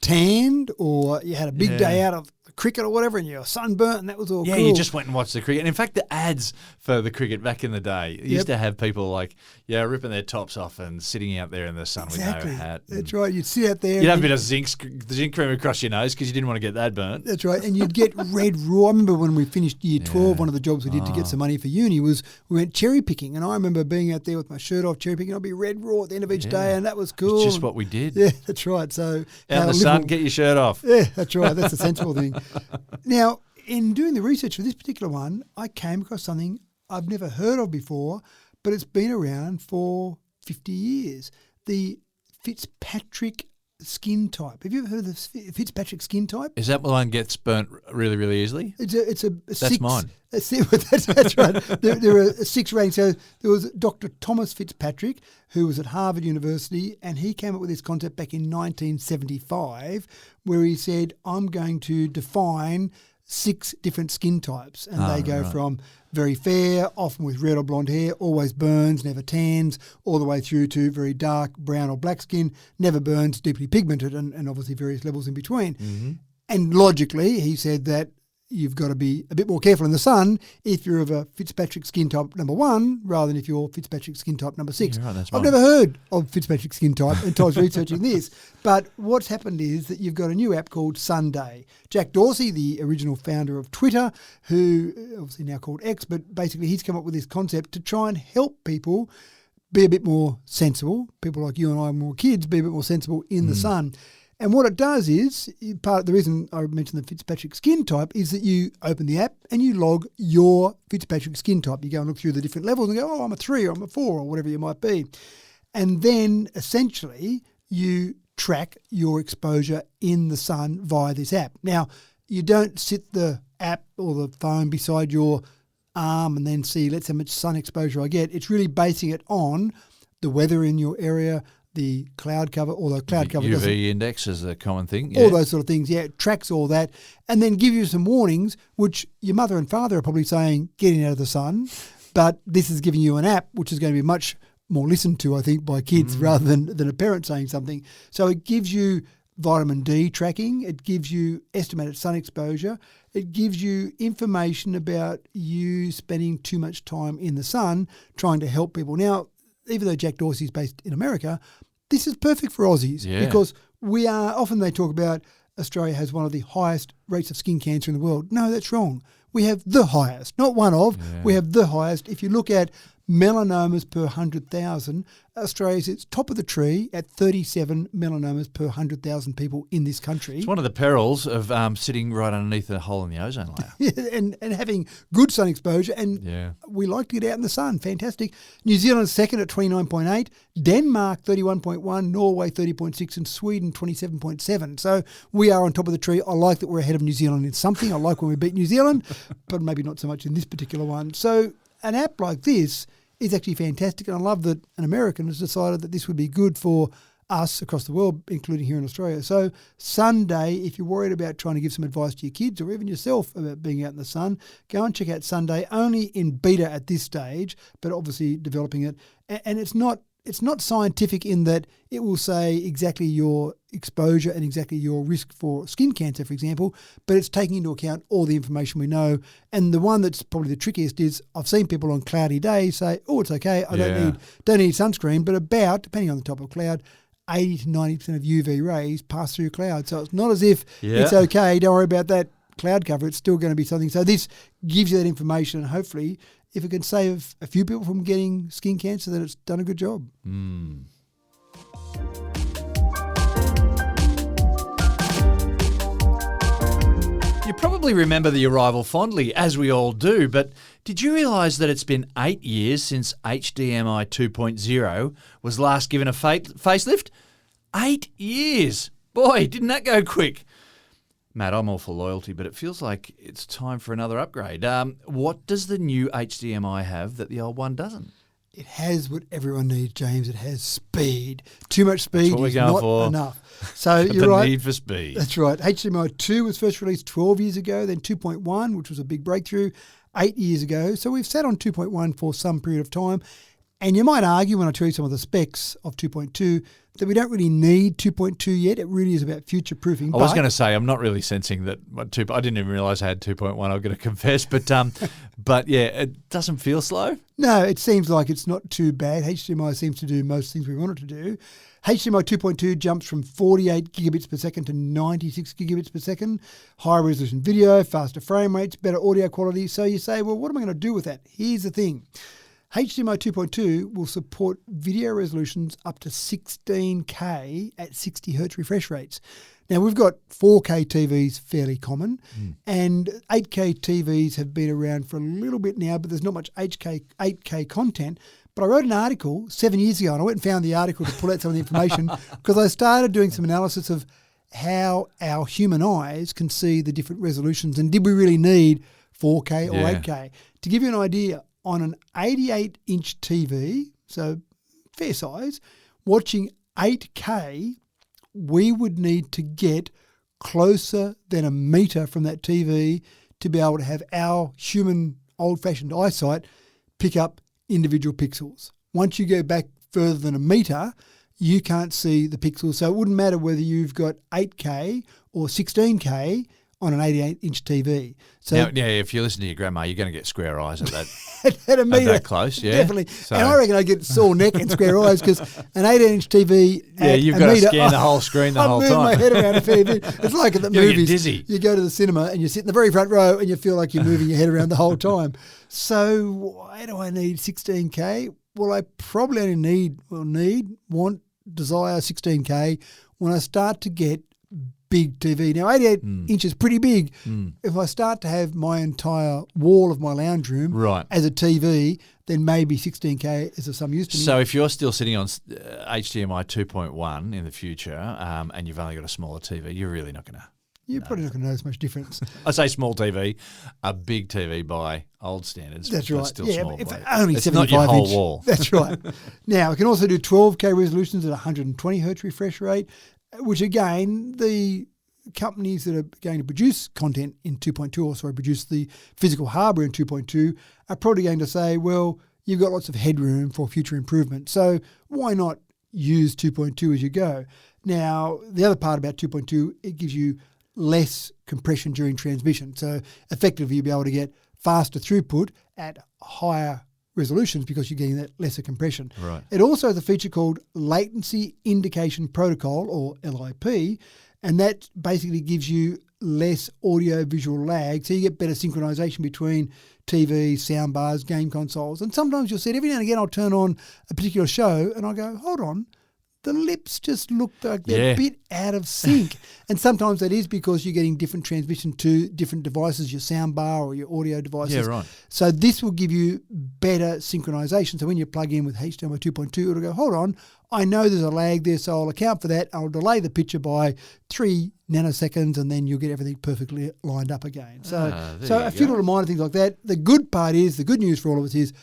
tanned, or you had a big day out of cricket or whatever, and you're sunburnt, and that was all cool. Yeah, you just went and watched the cricket. And in fact, the ads for the cricket back in the day used to have people ripping their tops off and sitting out there in the sun with no hat. That's right. You'd sit out there. You'd have a bit of zinc cream across your nose because you didn't want to get that burnt. That's right. And you'd get red raw. I remember when we finished year 12, one of the jobs we did to get some money for uni was we went cherry picking. And I remember being out there with my shirt off, cherry picking. I'd be red raw at the end of each day, and that was cool. It's just what we did. Yeah, that's right. So out in the sun, get your shirt off. Yeah, that's right. That's a sensible thing. Now, in doing the research for this particular one, I came across something I've never heard of before, but it's been around for 50 years. The Fitzpatrick skin type. Have you ever heard of the Fitzpatrick skin type? Is that one gets burnt really, really easily? That's mine. That's right. There are 6 ratings. So there was Dr. Thomas Fitzpatrick, who was at Harvard University, and he came up with this concept back in 1975, where he said, I'm going to define 6 different skin types, and they go from very fair, often with red or blonde hair, always burns, never tans, all the way through to very dark brown or black skin, never burns, deeply pigmented, and obviously various levels in between. Mm-hmm. And logically, he said that you've got to be a bit more careful in the sun if you're of a Fitzpatrick skin type number 1 rather than if you're Fitzpatrick skin type number 6. Right, I've never heard of Fitzpatrick skin type until I was researching this. But what's happened is that you've got a new app called Sunday. Jack Dorsey, the original founder of Twitter, who obviously now called X, but basically he's come up with this concept to try and help people be a bit more sensible. People like you and I, more kids, be a bit more sensible in the sun. And what it does is, part of the reason I mentioned the Fitzpatrick skin type is that you open the app and you log your Fitzpatrick skin type. You go and look through the different levels and go, oh, I'm a 3 or I'm a 4 or whatever you might be. And then essentially you track your exposure in the sun via this app. Now, you don't sit the app or the phone beside your arm and then see, let's see how much sun exposure I get. It's really basing it on the weather in your area, the cloud cover, although cloud cover doesn't. UV index is a common thing. All those sort of things, it tracks all that, and then give you some warnings, which your mother and father are probably saying, getting out of the sun, but this is giving you an app, which is going to be much more listened to, I think, by kids rather than a parent saying something. So it gives you vitamin D tracking, it gives you estimated sun exposure, it gives you information about you spending too much time in the sun trying to help people. Now, even though Jack Dorsey's based in America, this is perfect for Aussies because we are, often they talk about Australia has one of the highest rates of skin cancer in the world. No, that's wrong. We have the highest, not one of, we have the highest. If you look at melanomas per 100,000, Australia sits top of the tree at 37 melanomas per 100,000 people in this country. It's one of the perils of sitting right underneath a hole in the ozone layer. and having good sun exposure, and we like to get out in the sun. Fantastic. New Zealand's second at 29.8, Denmark 31.1, Norway 30.6, and Sweden 27.7. So we are on top of the tree. I like that we're ahead of New Zealand in something. I like when we beat New Zealand, but maybe not so much in this particular one. So an app like this is actually fantastic, and I love that an American has decided that this would be good for us across the world, including here in Australia. So Sunday, if you're worried about trying to give some advice to your kids or even yourself about being out in the sun, go and check out Sunday, only in beta at this stage, but obviously developing it. And it's not scientific in that it will say exactly your exposure and exactly your risk for skin cancer, for example, but it's taking into account all the information we know. And the one that's probably the trickiest is I've seen people on cloudy days say, oh, it's okay, I don't need sunscreen, but about, depending on the type of cloud, 80 to 90% of UV rays pass through a cloud. So it's not as if it's okay, don't worry about that cloud cover, it's still going to be something. So this gives you that information, and hopefully if it can save a few people from getting skin cancer, then it's done a good job. You probably remember the arrival fondly, as we all do, but did you realise that it's been 8 years since HDMI 2.0 was last given a facelift? 8 years! Boy, didn't that go quick. Matt, I'm all for loyalty, but it feels like it's time for another upgrade. What does the new HDMI have that the old one doesn't? It has what everyone needs, James. It has speed. Too much speed is not enough. So you're the right. need for speed. That's right. HDMI 2 was first released 12 years ago, then 2.1, which was a big breakthrough, 8 years ago. So we've sat on 2.1 for some period of time. And you might argue when I tell you some of the specs of 2.2 that we don't really need 2.2 yet. It really is about future-proofing. I was going to say, I'm not really sensing that. I didn't even realise I had 2.1, I've got to confess. But yeah, it doesn't feel slow. No, it seems like it's not too bad. HDMI seems to do most things we want it to do. HDMI 2.2 jumps from 48 gigabits per second to 96 gigabits per second. Higher resolution video, faster frame rates, better audio quality. So you say, well, what am I going to do with that? Here's the thing. HDMI 2.2 will support video resolutions up to 16K at 60 hertz refresh rates. Now, we've got 4K TVs fairly common, and 8K TVs have been around for a little bit now, but there's not much 8K content. But I wrote an article 7 years ago, and I went and found the article to pull out some of the information because I started doing some analysis of how our human eyes can see the different resolutions, and did we really need 4K or 8K? To give you an idea, on an 88-inch TV, so fair size, watching 8K, we would need to get closer than a metre from that TV to be able to have our human old-fashioned eyesight pick up individual pixels. Once you go back further than a metre, you can't see the pixels. So it wouldn't matter whether you've got 8K or 16K on an 88-inch TV. So now, if you listen to your grandma, you're going to get square eyes at that. At a metre, that close, definitely. So. And I reckon I get sore neck and square eyes because an 18-inch TV. You've got to scan the whole screen the whole time. I move my head around a fair bit. It's like at the movies. Get dizzy. You go to the cinema and you sit in the very front row and you feel like you're moving your head around the whole time. So why do I need 16K? Well, I probably only desire 16K when I start to get big TV. Now, 88 inches pretty big. If I start to have my entire wall of my lounge room as a TV, then maybe 16K is of some use to me. So if you're still sitting on HDMI 2.1 in the future and you've only got a smaller TV, you're really not going to You're probably not going to notice much difference. I say small TV, a big TV by old standards. That's but right. Still Yeah, small. if But only it's 75 not your whole inch. wall. That's right. Now, it can also do 12K resolutions at 120 hertz refresh rate, which again, the companies that are going to produce content in 2.2, or sorry, produce the physical hardware in 2.2, are probably going to say, well, you've got lots of headroom for future improvement. So why not use 2.2 as you go? Now, the other part about 2.2, it gives you less compression during transmission. So effectively, you'll be able to get faster throughput at higher resolutions because you're getting that lesser compression. Right. It also has a feature called Latency Indication Protocol, or LIP, and that basically gives you less audio-visual lag, so you get better synchronization between TV, soundbars, game consoles. And sometimes you'll see it, every now and again I'll turn on a particular show and I'll go, hold on, the lips just look like they're a bit out of sync. And sometimes that is because you're getting different transmission to different devices, your soundbar or your audio devices. Yeah, right. So this will give you better synchronization. So when you plug in with HDMI 2.2, it'll go, hold on, I know there's a lag there, so I'll account for that. I'll delay the picture by 3 nanoseconds, and then you'll get everything perfectly lined up again. So a few little minor things like that. The good part is, the good news for all of us is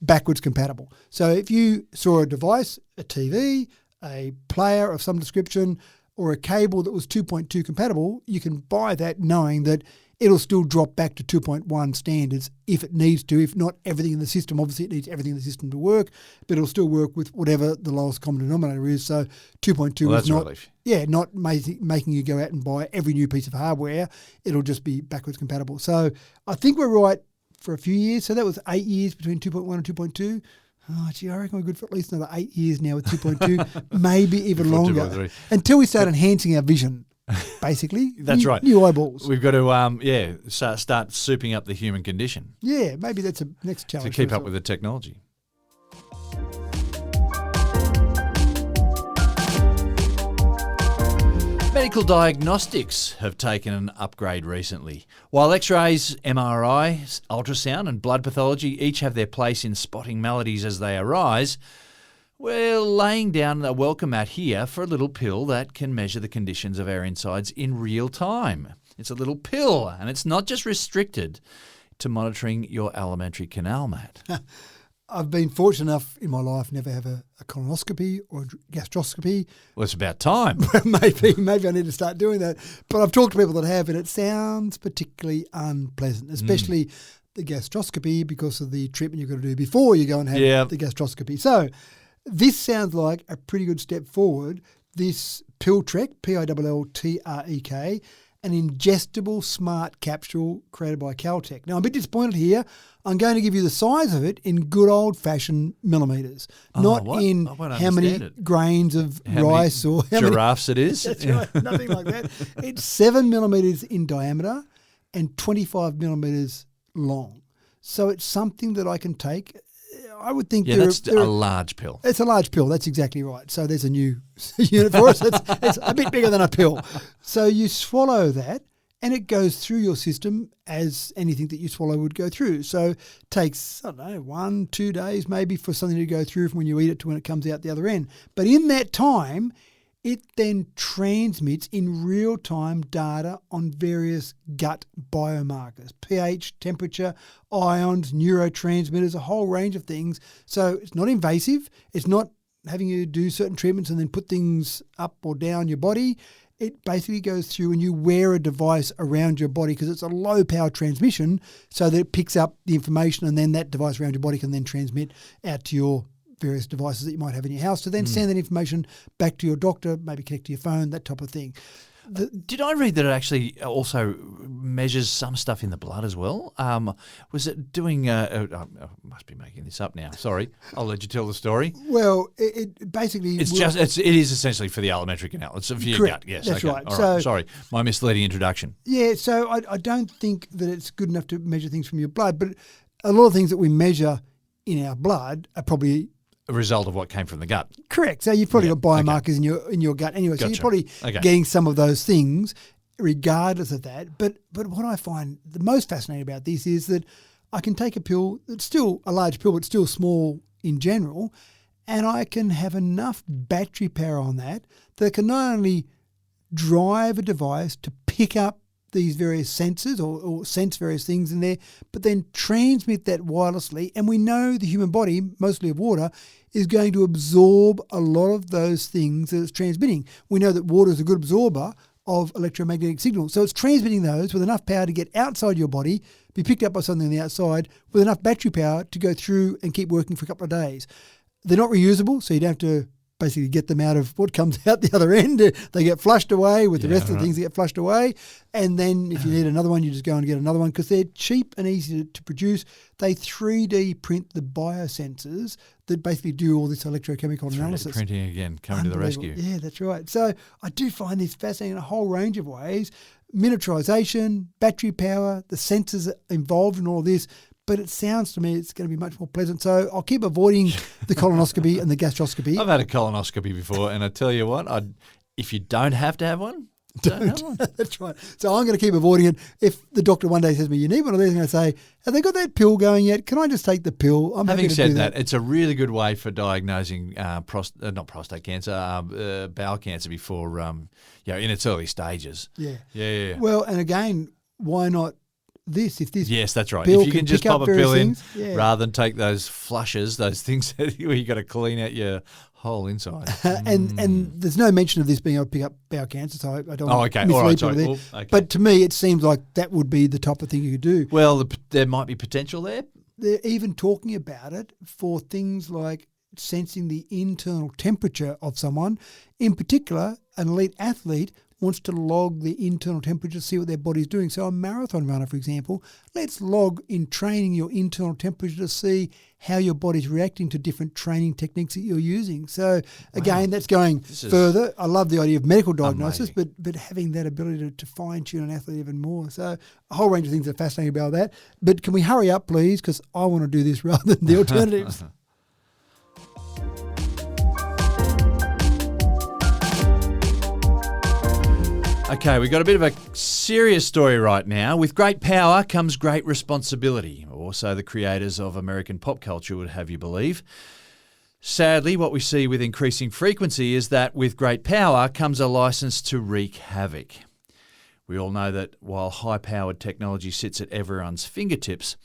backwards compatible. So if you saw a device, a TV, a player of some description, or a cable that was 2.2 compatible, you can buy that knowing that it'll still drop back to 2.1 standards if it needs to. If not everything in the system, obviously it needs everything in the system to work, but it'll still work with whatever the lowest common denominator is. So 2.2 is not, not making you go out and buy every new piece of hardware. It'll just be backwards compatible. So I think we're right for a few years. So that was 8 years between 2.1 and 2.2. Oh, gee, I reckon we're good for at least another 8 years now with 2.2, maybe even longer, until we start enhancing our vision, basically. That's right. New eyeballs. We've got to, start souping up the human condition. Yeah, maybe that's a next challenge. To keep up with the technology. Medical diagnostics have taken an upgrade recently. While X-rays, MRI, ultrasound and blood pathology each have their place in spotting maladies as they arise, we're laying down a welcome mat here for a little pill that can measure the conditions of our insides in real time. It's a little pill, and it's not just restricted to monitoring your alimentary canal mat. I've been fortunate enough in my life never have a colonoscopy or a gastroscopy. Well, it's about time. maybe I need to start doing that. But I've talked to people that have, and it sounds particularly unpleasant, especially the gastroscopy, because of the treatment you've got to do before you go and have the gastroscopy. So this sounds like a pretty good step forward. This Pilltrek, Pilltrek, an ingestible smart capsule created by Caltech. Now, I'm a bit disappointed here. I'm going to give you the size of it in good old-fashioned millimetres, not in how many grains of rice or how giraffes it is. That's right, nothing like that. It's 7 millimetres in diameter and 25 millimetres long. So it's something that I can take. I would think that's a large pill. It's a large pill. That's exactly right. So there's a new unit for us. It's a bit bigger than a pill. So you swallow that, and it goes through your system as anything that you swallow would go through. So it takes, 1-2 days maybe for something to go through from when you eat it to when it comes out the other end. But in that time, it then transmits in real-time data on various gut biomarkers, pH, temperature, ions, neurotransmitters, a whole range of things. So it's not invasive. It's not having you do certain treatments and then put things up or down your body. It basically goes through and you wear a device around your body because it's a low-power transmission so that it picks up the information, and then that device around your body can then transmit out to your various devices that you might have in your house to then send that information back to your doctor, maybe connect to your phone, that type of thing. Did I read that it actually also measures some stuff in the blood as well? Was it doing? I must be making this up now. Sorry, I'll let you tell the story. Well, it basically it is essentially for the alimentary canal. It's for your gut. Yes, that's right. All right. Sorry, my misleading introduction. Yeah, so I don't think that it's good enough to measure things from your blood, but a lot of things that we measure in our blood are probably a result of what came from the gut. Correct. So you've probably got biomarkers in your gut anyway. Gotcha. So you're probably getting some of those things regardless of that. But what I find the most fascinating about this is that I can take a pill that's still a large pill but still small in general, and I can have enough battery power on that that it can not only drive a device to pick pick up these various sensors or sense various things in there, but then transmit that wirelessly. And we know the human body, mostly of water, is going to absorb a lot of those things that it's transmitting. We know that water is a good absorber of electromagnetic signals. So it's transmitting those with enough power to get outside your body, be picked up by something on the outside, with enough battery power to go through and keep working for a couple of days. They're not reusable, so you don't have to basically get them out of what comes out the other end. They get flushed away with the rest of the things that get flushed away. And then if you need another one, you just go and get another one because they're cheap and easy to produce. They 3D print the biosensors that basically do all this electrochemical analysis. 3D printing again, coming to the rescue. Yeah, that's right. So I do find this fascinating in a whole range of ways. Miniaturization, battery power, the sensors involved in all this. But it sounds to me it's going to be much more pleasant. So I'll keep avoiding the colonoscopy and the gastroscopy. I've had a colonoscopy before, and I tell you what, if you don't have to have one, don't have one. That's right. So I'm going to keep avoiding it. If the doctor one day says to me, you need one of these, I'm going to say, have they got that pill going yet? Can I just take the pill? I'm happy to Having do said that, it's a really good way for diagnosing not prostate cancer, bowel cancer before, in its early stages. Yeah. Well, and again, why not this? If this yes, that's right. Pill If you can just pick pop up a pill in things, rather than take those flushes, those things where you got to clean out your whole inside. And there's no mention of this being able to pick up bowel cancer, so I don't want to All mislead right, people sorry. there. Okay. But to me, it seems like that would be the type of thing you could do. Well, there might be potential there. They're even talking about it for things like sensing the internal temperature of someone. In particular, an elite athlete wants to log the internal temperature to see what their body's doing. So a marathon runner, for example, let's log in training your internal temperature to see how your body's reacting to different training techniques that you're using. So again, that's going further. I love the idea of medical diagnosis, but having that ability to fine-tune an athlete even more. So a whole range of things that are fascinating about that. But can we hurry up, please? Because I want to do this rather than the alternatives. Okay, we've got a bit of a serious story right now. With great power comes great responsibility, or so the creators of American pop culture would have you believe. Sadly, what we see with increasing frequency is that with great power comes a license to wreak havoc. We all know that while high-powered technology sits at everyone's fingertips,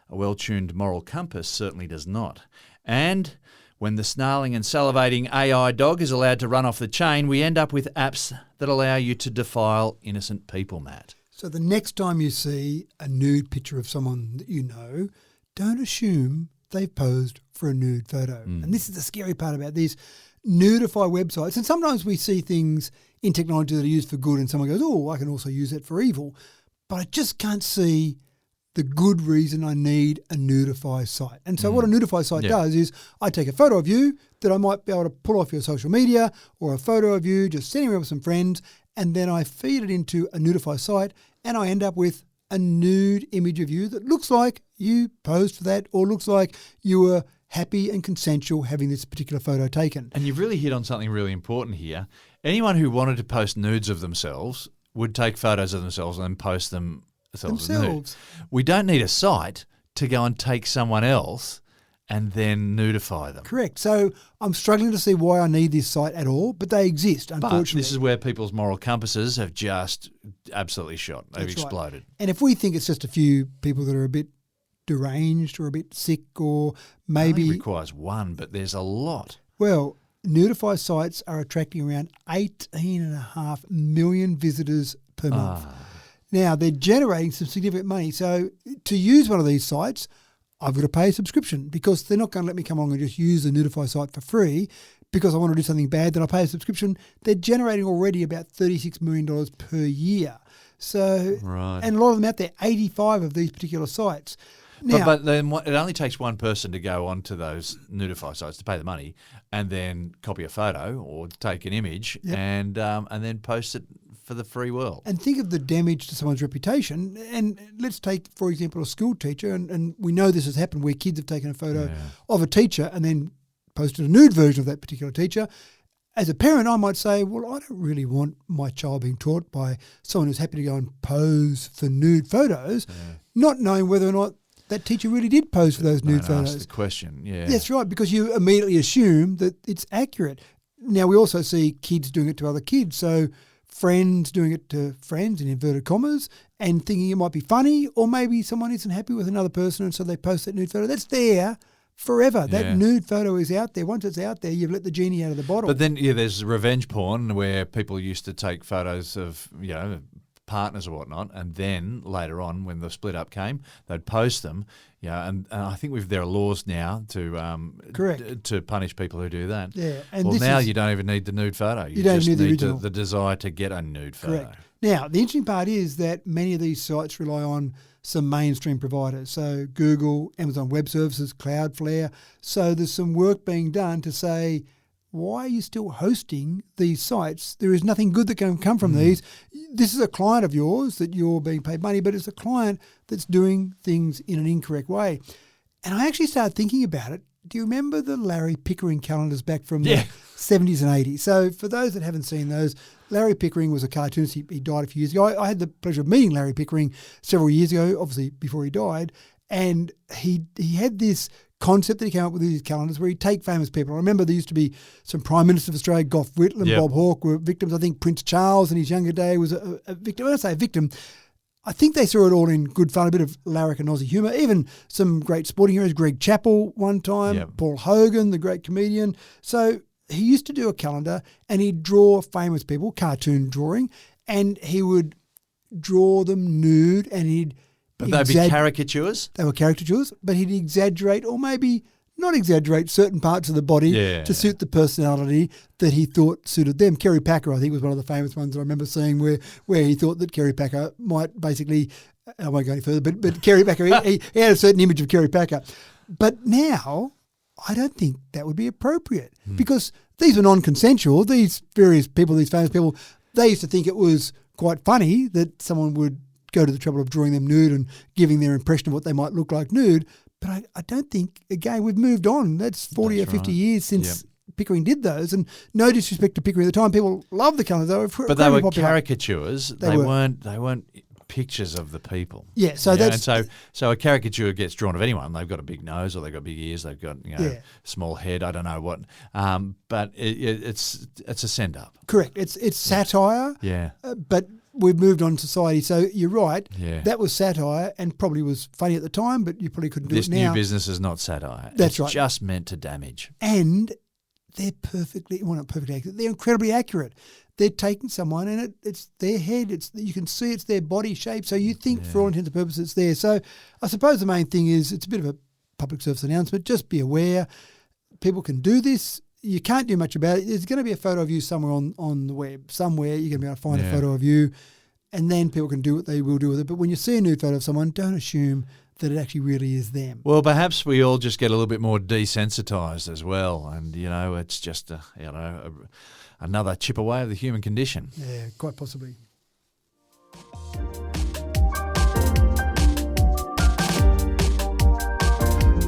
a well-tuned moral compass certainly does not. And when the snarling and salivating AI dog is allowed to run off the chain, we end up with apps that allow you to defile innocent people, Matt. So the next time you see a nude picture of someone that you know, don't assume they've posed for a nude photo. And this is the scary part about these Nudify websites. And sometimes we see things in technology that are used for good and someone goes, oh, I can also use it for evil. But I just can't see the good reason I need a Nudify site. And so what a Nudify site does is I take a photo of you that I might be able to pull off your social media, or a photo of you just sitting around with some friends, and then I feed it into a Nudify site and I end up with a nude image of you that looks like you posed for that, or looks like you were happy and consensual having this particular photo taken. And you've really hit on something really important here. Anyone who wanted to post nudes of themselves would take photos of themselves and then post them themselves. We don't need a site to go and take someone else and then nudify them. Correct. So I'm struggling to see why I need this site at all, but they exist, unfortunately. But this is where people's moral compasses have just absolutely shot. They've exploded. Right. And if we think it's just a few people that are a bit deranged or a bit sick, or maybe... It only requires one, but there's a lot. Well, Nudify sites are attracting around 18.5 million visitors per month. Now, they're generating some significant money. So to use one of these sites, I've got to pay a subscription, because they're not going to let me come along and just use the Nudify site for free because I want to do something bad. Then I pay a subscription. They're generating already about $36 million per year. So, and a lot of them out there, 85 of these particular sites. Now, but then it only takes one person to go onto those Nudify sites to pay the money and then copy a photo or take an image and then post it for the free world. And think of the damage to someone's reputation. And let's take, for example, a school teacher, and we know this has happened where kids have taken a photo of a teacher and then posted a nude version of that particular teacher. As a parent, I might say, well, I don't really want my child being taught by someone who's happy to go and pose for nude photos, not knowing whether or not that teacher really did pose for those nude photos. Ask the question, That's right, because you immediately assume that it's accurate. Now, we also see kids doing it to other kids. So, friends doing it to friends in inverted commas and thinking it might be funny, or maybe someone isn't happy with another person and so they post that nude photo. That's there forever. That nude photo is out there. Once it's out there, you've let the genie out of the bottle. But then, there's revenge porn where people used to take photos of, partners or whatnot, and then later on, when the split up came, they'd post them. And I think there are laws now to punish people who do that. Yeah, and well, now you don't even need the nude photo. You don't just need the need original. the desire to get a nude photo. Correct. Now, the interesting part is that many of these sites rely on some mainstream providers. So Google, Amazon Web Services, Cloudflare. So there's some work being done to say, why are you still hosting these sites? There is nothing good that can come from these. This is a client of yours that you're being paid money, but it's a client that's doing things in an incorrect way. And I actually started thinking about it. Do you remember the Larry Pickering calendars back from the 70s and 80s? So for those that haven't seen those, Larry Pickering was a cartoonist. He died a few years ago. I had the pleasure of meeting Larry Pickering several years ago, obviously before he died. And he had this concept that he came up with these calendars where he'd take famous people. I remember there used to be some Prime Ministers of Australia, Gough Whitlam, Bob Hawke were victims. I think Prince Charles in his younger day was a victim. When I say a victim, I think they saw it all in good fun, a bit of larrikin Aussie humour, even some great sporting heroes, Greg Chappell one time, Paul Hogan, the great comedian. So he used to do a calendar and he'd draw famous people, cartoon drawing, and he would draw them nude and he'd But they'd be caricatures? They were caricatures, but he'd exaggerate or maybe not exaggerate certain parts of the body to suit the personality that he thought suited them. Kerry Packer, I think, was one of the famous ones I remember seeing where he thought that Kerry Packer might basically, I won't go any further, but Kerry Packer, he had a certain image of Kerry Packer. But now I don't think that would be appropriate because these are non-consensual. These various people, these famous people, they used to think it was quite funny that someone would go to the trouble of drawing them nude and giving their impression of what they might look like nude. But I don't think, again, we've moved on. That's 40 or 50 years since Pickering did those. And no disrespect to Pickering at the time. People loved the calendars. But they were caricatures. They weren't pictures of the people. Yeah, so that's... And so a caricature gets drawn of anyone. They've got a big nose or they've got big ears. They've got small head. I don't know what. But it's a send-up. Correct. It's satire. Yeah. But we've moved on in society. So you're right. Yeah. That was satire and probably was funny at the time, but you probably couldn't do it now. This new business is not satire. That's right. It's just meant to damage. And they're not perfectly accurate. They're incredibly accurate. They're taking someone and it's their head. You can see it's their body shape. So you think for all intents and purposes it's there. So I suppose the main thing is it's a bit of a public service announcement. Just be aware. People can do this. You can't do much about it. There's going to be a photo of you somewhere on the web. Somewhere you're going to be able to find a photo of you, and then people can do what they will do with it. But when you see a nude photo of someone, don't assume that it actually really is them. Well, perhaps we all just get a little bit more desensitized as well, and it's just another chip away of the human condition. Yeah, quite possibly.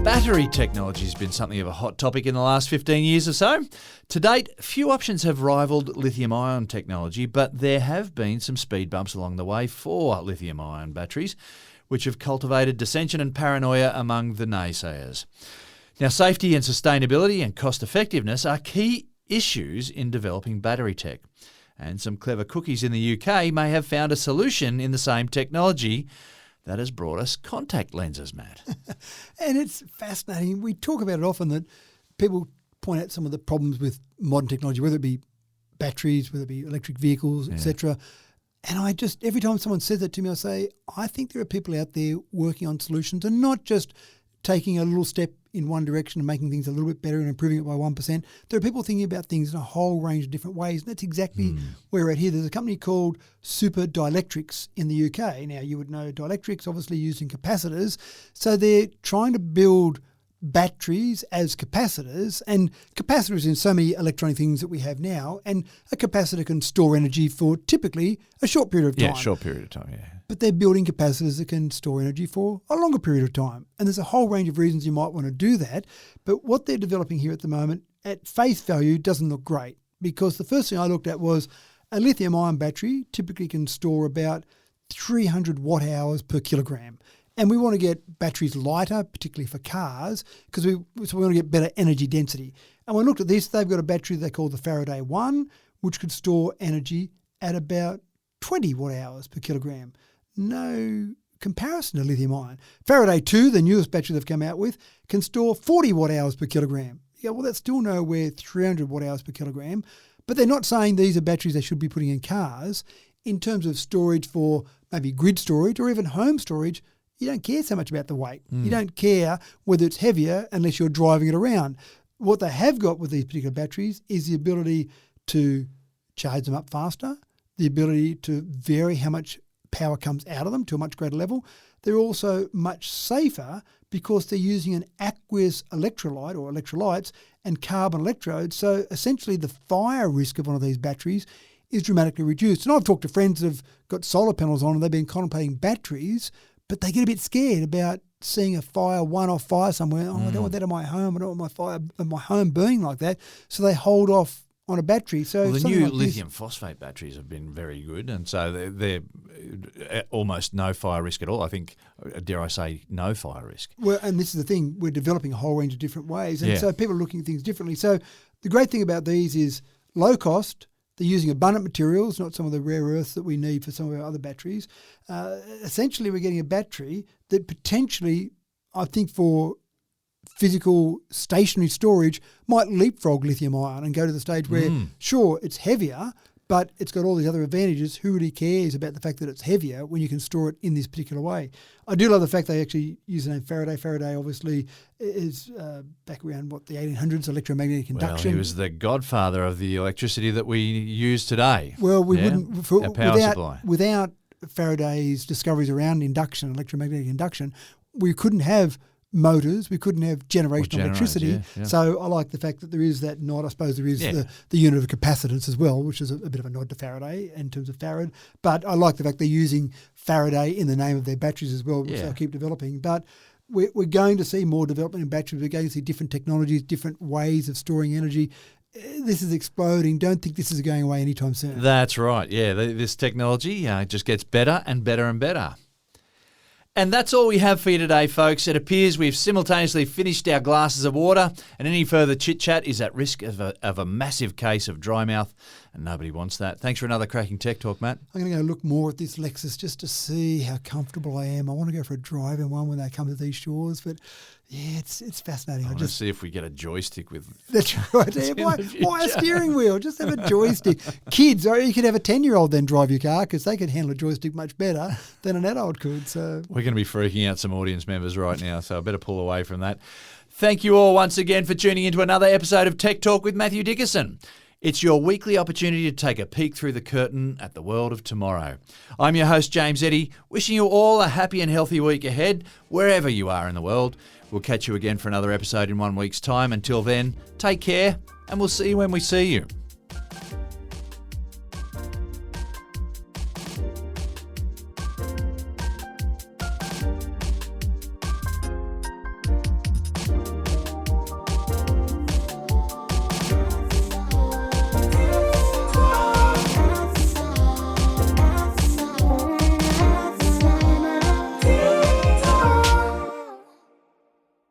Battery technology has been something of a hot topic in the last 15 years or so. To date, few options have rivaled lithium-ion technology, but there have been some speed bumps along the way for lithium-ion batteries, which have cultivated dissension and paranoia among the naysayers. Now, safety and sustainability and cost-effectiveness are key issues in developing battery tech. And some clever cookies in the UK may have found a solution in the same technology that has brought us contact lenses, Matt. And it's fascinating. We talk about it often that people point out some of the problems with modern technology, whether it be batteries, whether it be electric vehicles, etc. And I just, every time someone says that to me, I say, I think there are people out there working on solutions and not just taking a little step in one direction and making things a little bit better and improving it by 1%. There are people thinking about things in a whole range of different ways. And that's exactly where we're at here. There's a company called Super Dielectrics in the UK. Now, you would know dielectrics, obviously used in capacitors. So they're trying to build batteries as capacitors, and capacitors in so many electronic things that we have now, and a capacitor can store energy for typically a short period of time. Yeah, short period of time, yeah. But they're building capacitors that can store energy for a longer period of time. And there's a whole range of reasons you might want to do that. But what they're developing here at the moment, at face value, doesn't look great, because the first thing I looked at was a lithium-ion battery typically can store about 300 watt-hours per kilogram. And we want to get batteries lighter, particularly for cars, because we want to get better energy density. And when I looked at this, they've got a battery they call the Faraday 1, which could store energy at about 20 watt hours per kilogram. No comparison to lithium ion. Faraday 2, the newest battery they've come out with, can store 40 watt hours per kilogram. Yeah, well, that's still nowhere 300 watt hours per kilogram. But they're not saying these are batteries they should be putting in cars. In terms of storage for maybe grid storage or even home storage, you don't care so much about the weight. You don't care whether it's heavier unless you're driving it around. What they have got with these particular batteries is the ability to charge them up faster, the ability to vary how much power comes out of them to a much greater level. They're also much safer because they're using an aqueous electrolyte or electrolytes and carbon electrodes. So essentially the fire risk of one of these batteries is dramatically reduced. And I've talked to friends that have got solar panels on and they've been contemplating batteries, but they get a bit scared about seeing a fire, one-off fire somewhere. Oh, I don't want that in my home. I don't want my home burning like that. So they hold off on a battery. So the new lithium phosphate batteries have been very good, and so they're almost no fire risk at all. I think, dare I say, no fire risk. Well, and this is the thing, we're developing a whole range of different ways, and so people are looking at things differently. So the great thing about these is low cost. They're using abundant materials, not some of the rare earths that we need for some of our other batteries. Essentially, we're getting a battery that potentially, I think, for physical stationary storage might leapfrog lithium ion and go to the stage where, sure, it's heavier, but it's got all these other advantages. Who really cares about the fact that it's heavier when you can store it in this particular way? I do love the fact they actually use the name Faraday. Faraday obviously is back around, the 1800s, electromagnetic induction. Well, he was the godfather of the electricity that we use today. Well, we wouldn't, our power supply. Without Faraday's discoveries around induction, electromagnetic induction, we couldn't have motors, we couldn't have generational electricity. Yeah. So I like the fact that there is that nod. I suppose there is the unit of capacitance as well, which is a bit of a nod to Faraday in terms of farad. But I like the fact they're using Faraday in the name of their batteries as well, which they'll keep developing. But we're going to see more development in batteries. We're going to see different technologies, different ways of storing energy. This is exploding. Don't think this is going away anytime soon. That's right. Yeah, this technology just gets better and better and better. And that's all we have for you today, folks. It appears we've simultaneously finished our glasses of water, and any further chit-chat is at risk of a massive case of dry mouth, and nobody wants that. Thanks for another cracking tech talk, Matt. I'm going to go look more at this Lexus just to see how comfortable I am. I want to go for a drive in one when they come to these shores, but yeah, it's fascinating. I want to see if we get a joystick with... That's right. Why a steering wheel? Just have a joystick. Kids, or you could have a 10-year-old then drive your car because they could handle a joystick much better than an adult could. So we're going to be freaking out some audience members right now, so I better pull away from that. Thank you all once again for tuning into another episode of Tech Talk with Matthew Dickerson. It's your weekly opportunity to take a peek through the curtain at the world of tomorrow. I'm your host, James Eddy, wishing you all a happy and healthy week ahead, wherever you are in the world. We'll catch you again for another episode in 1 week's time. Until then, take care, and we'll see you when we see you.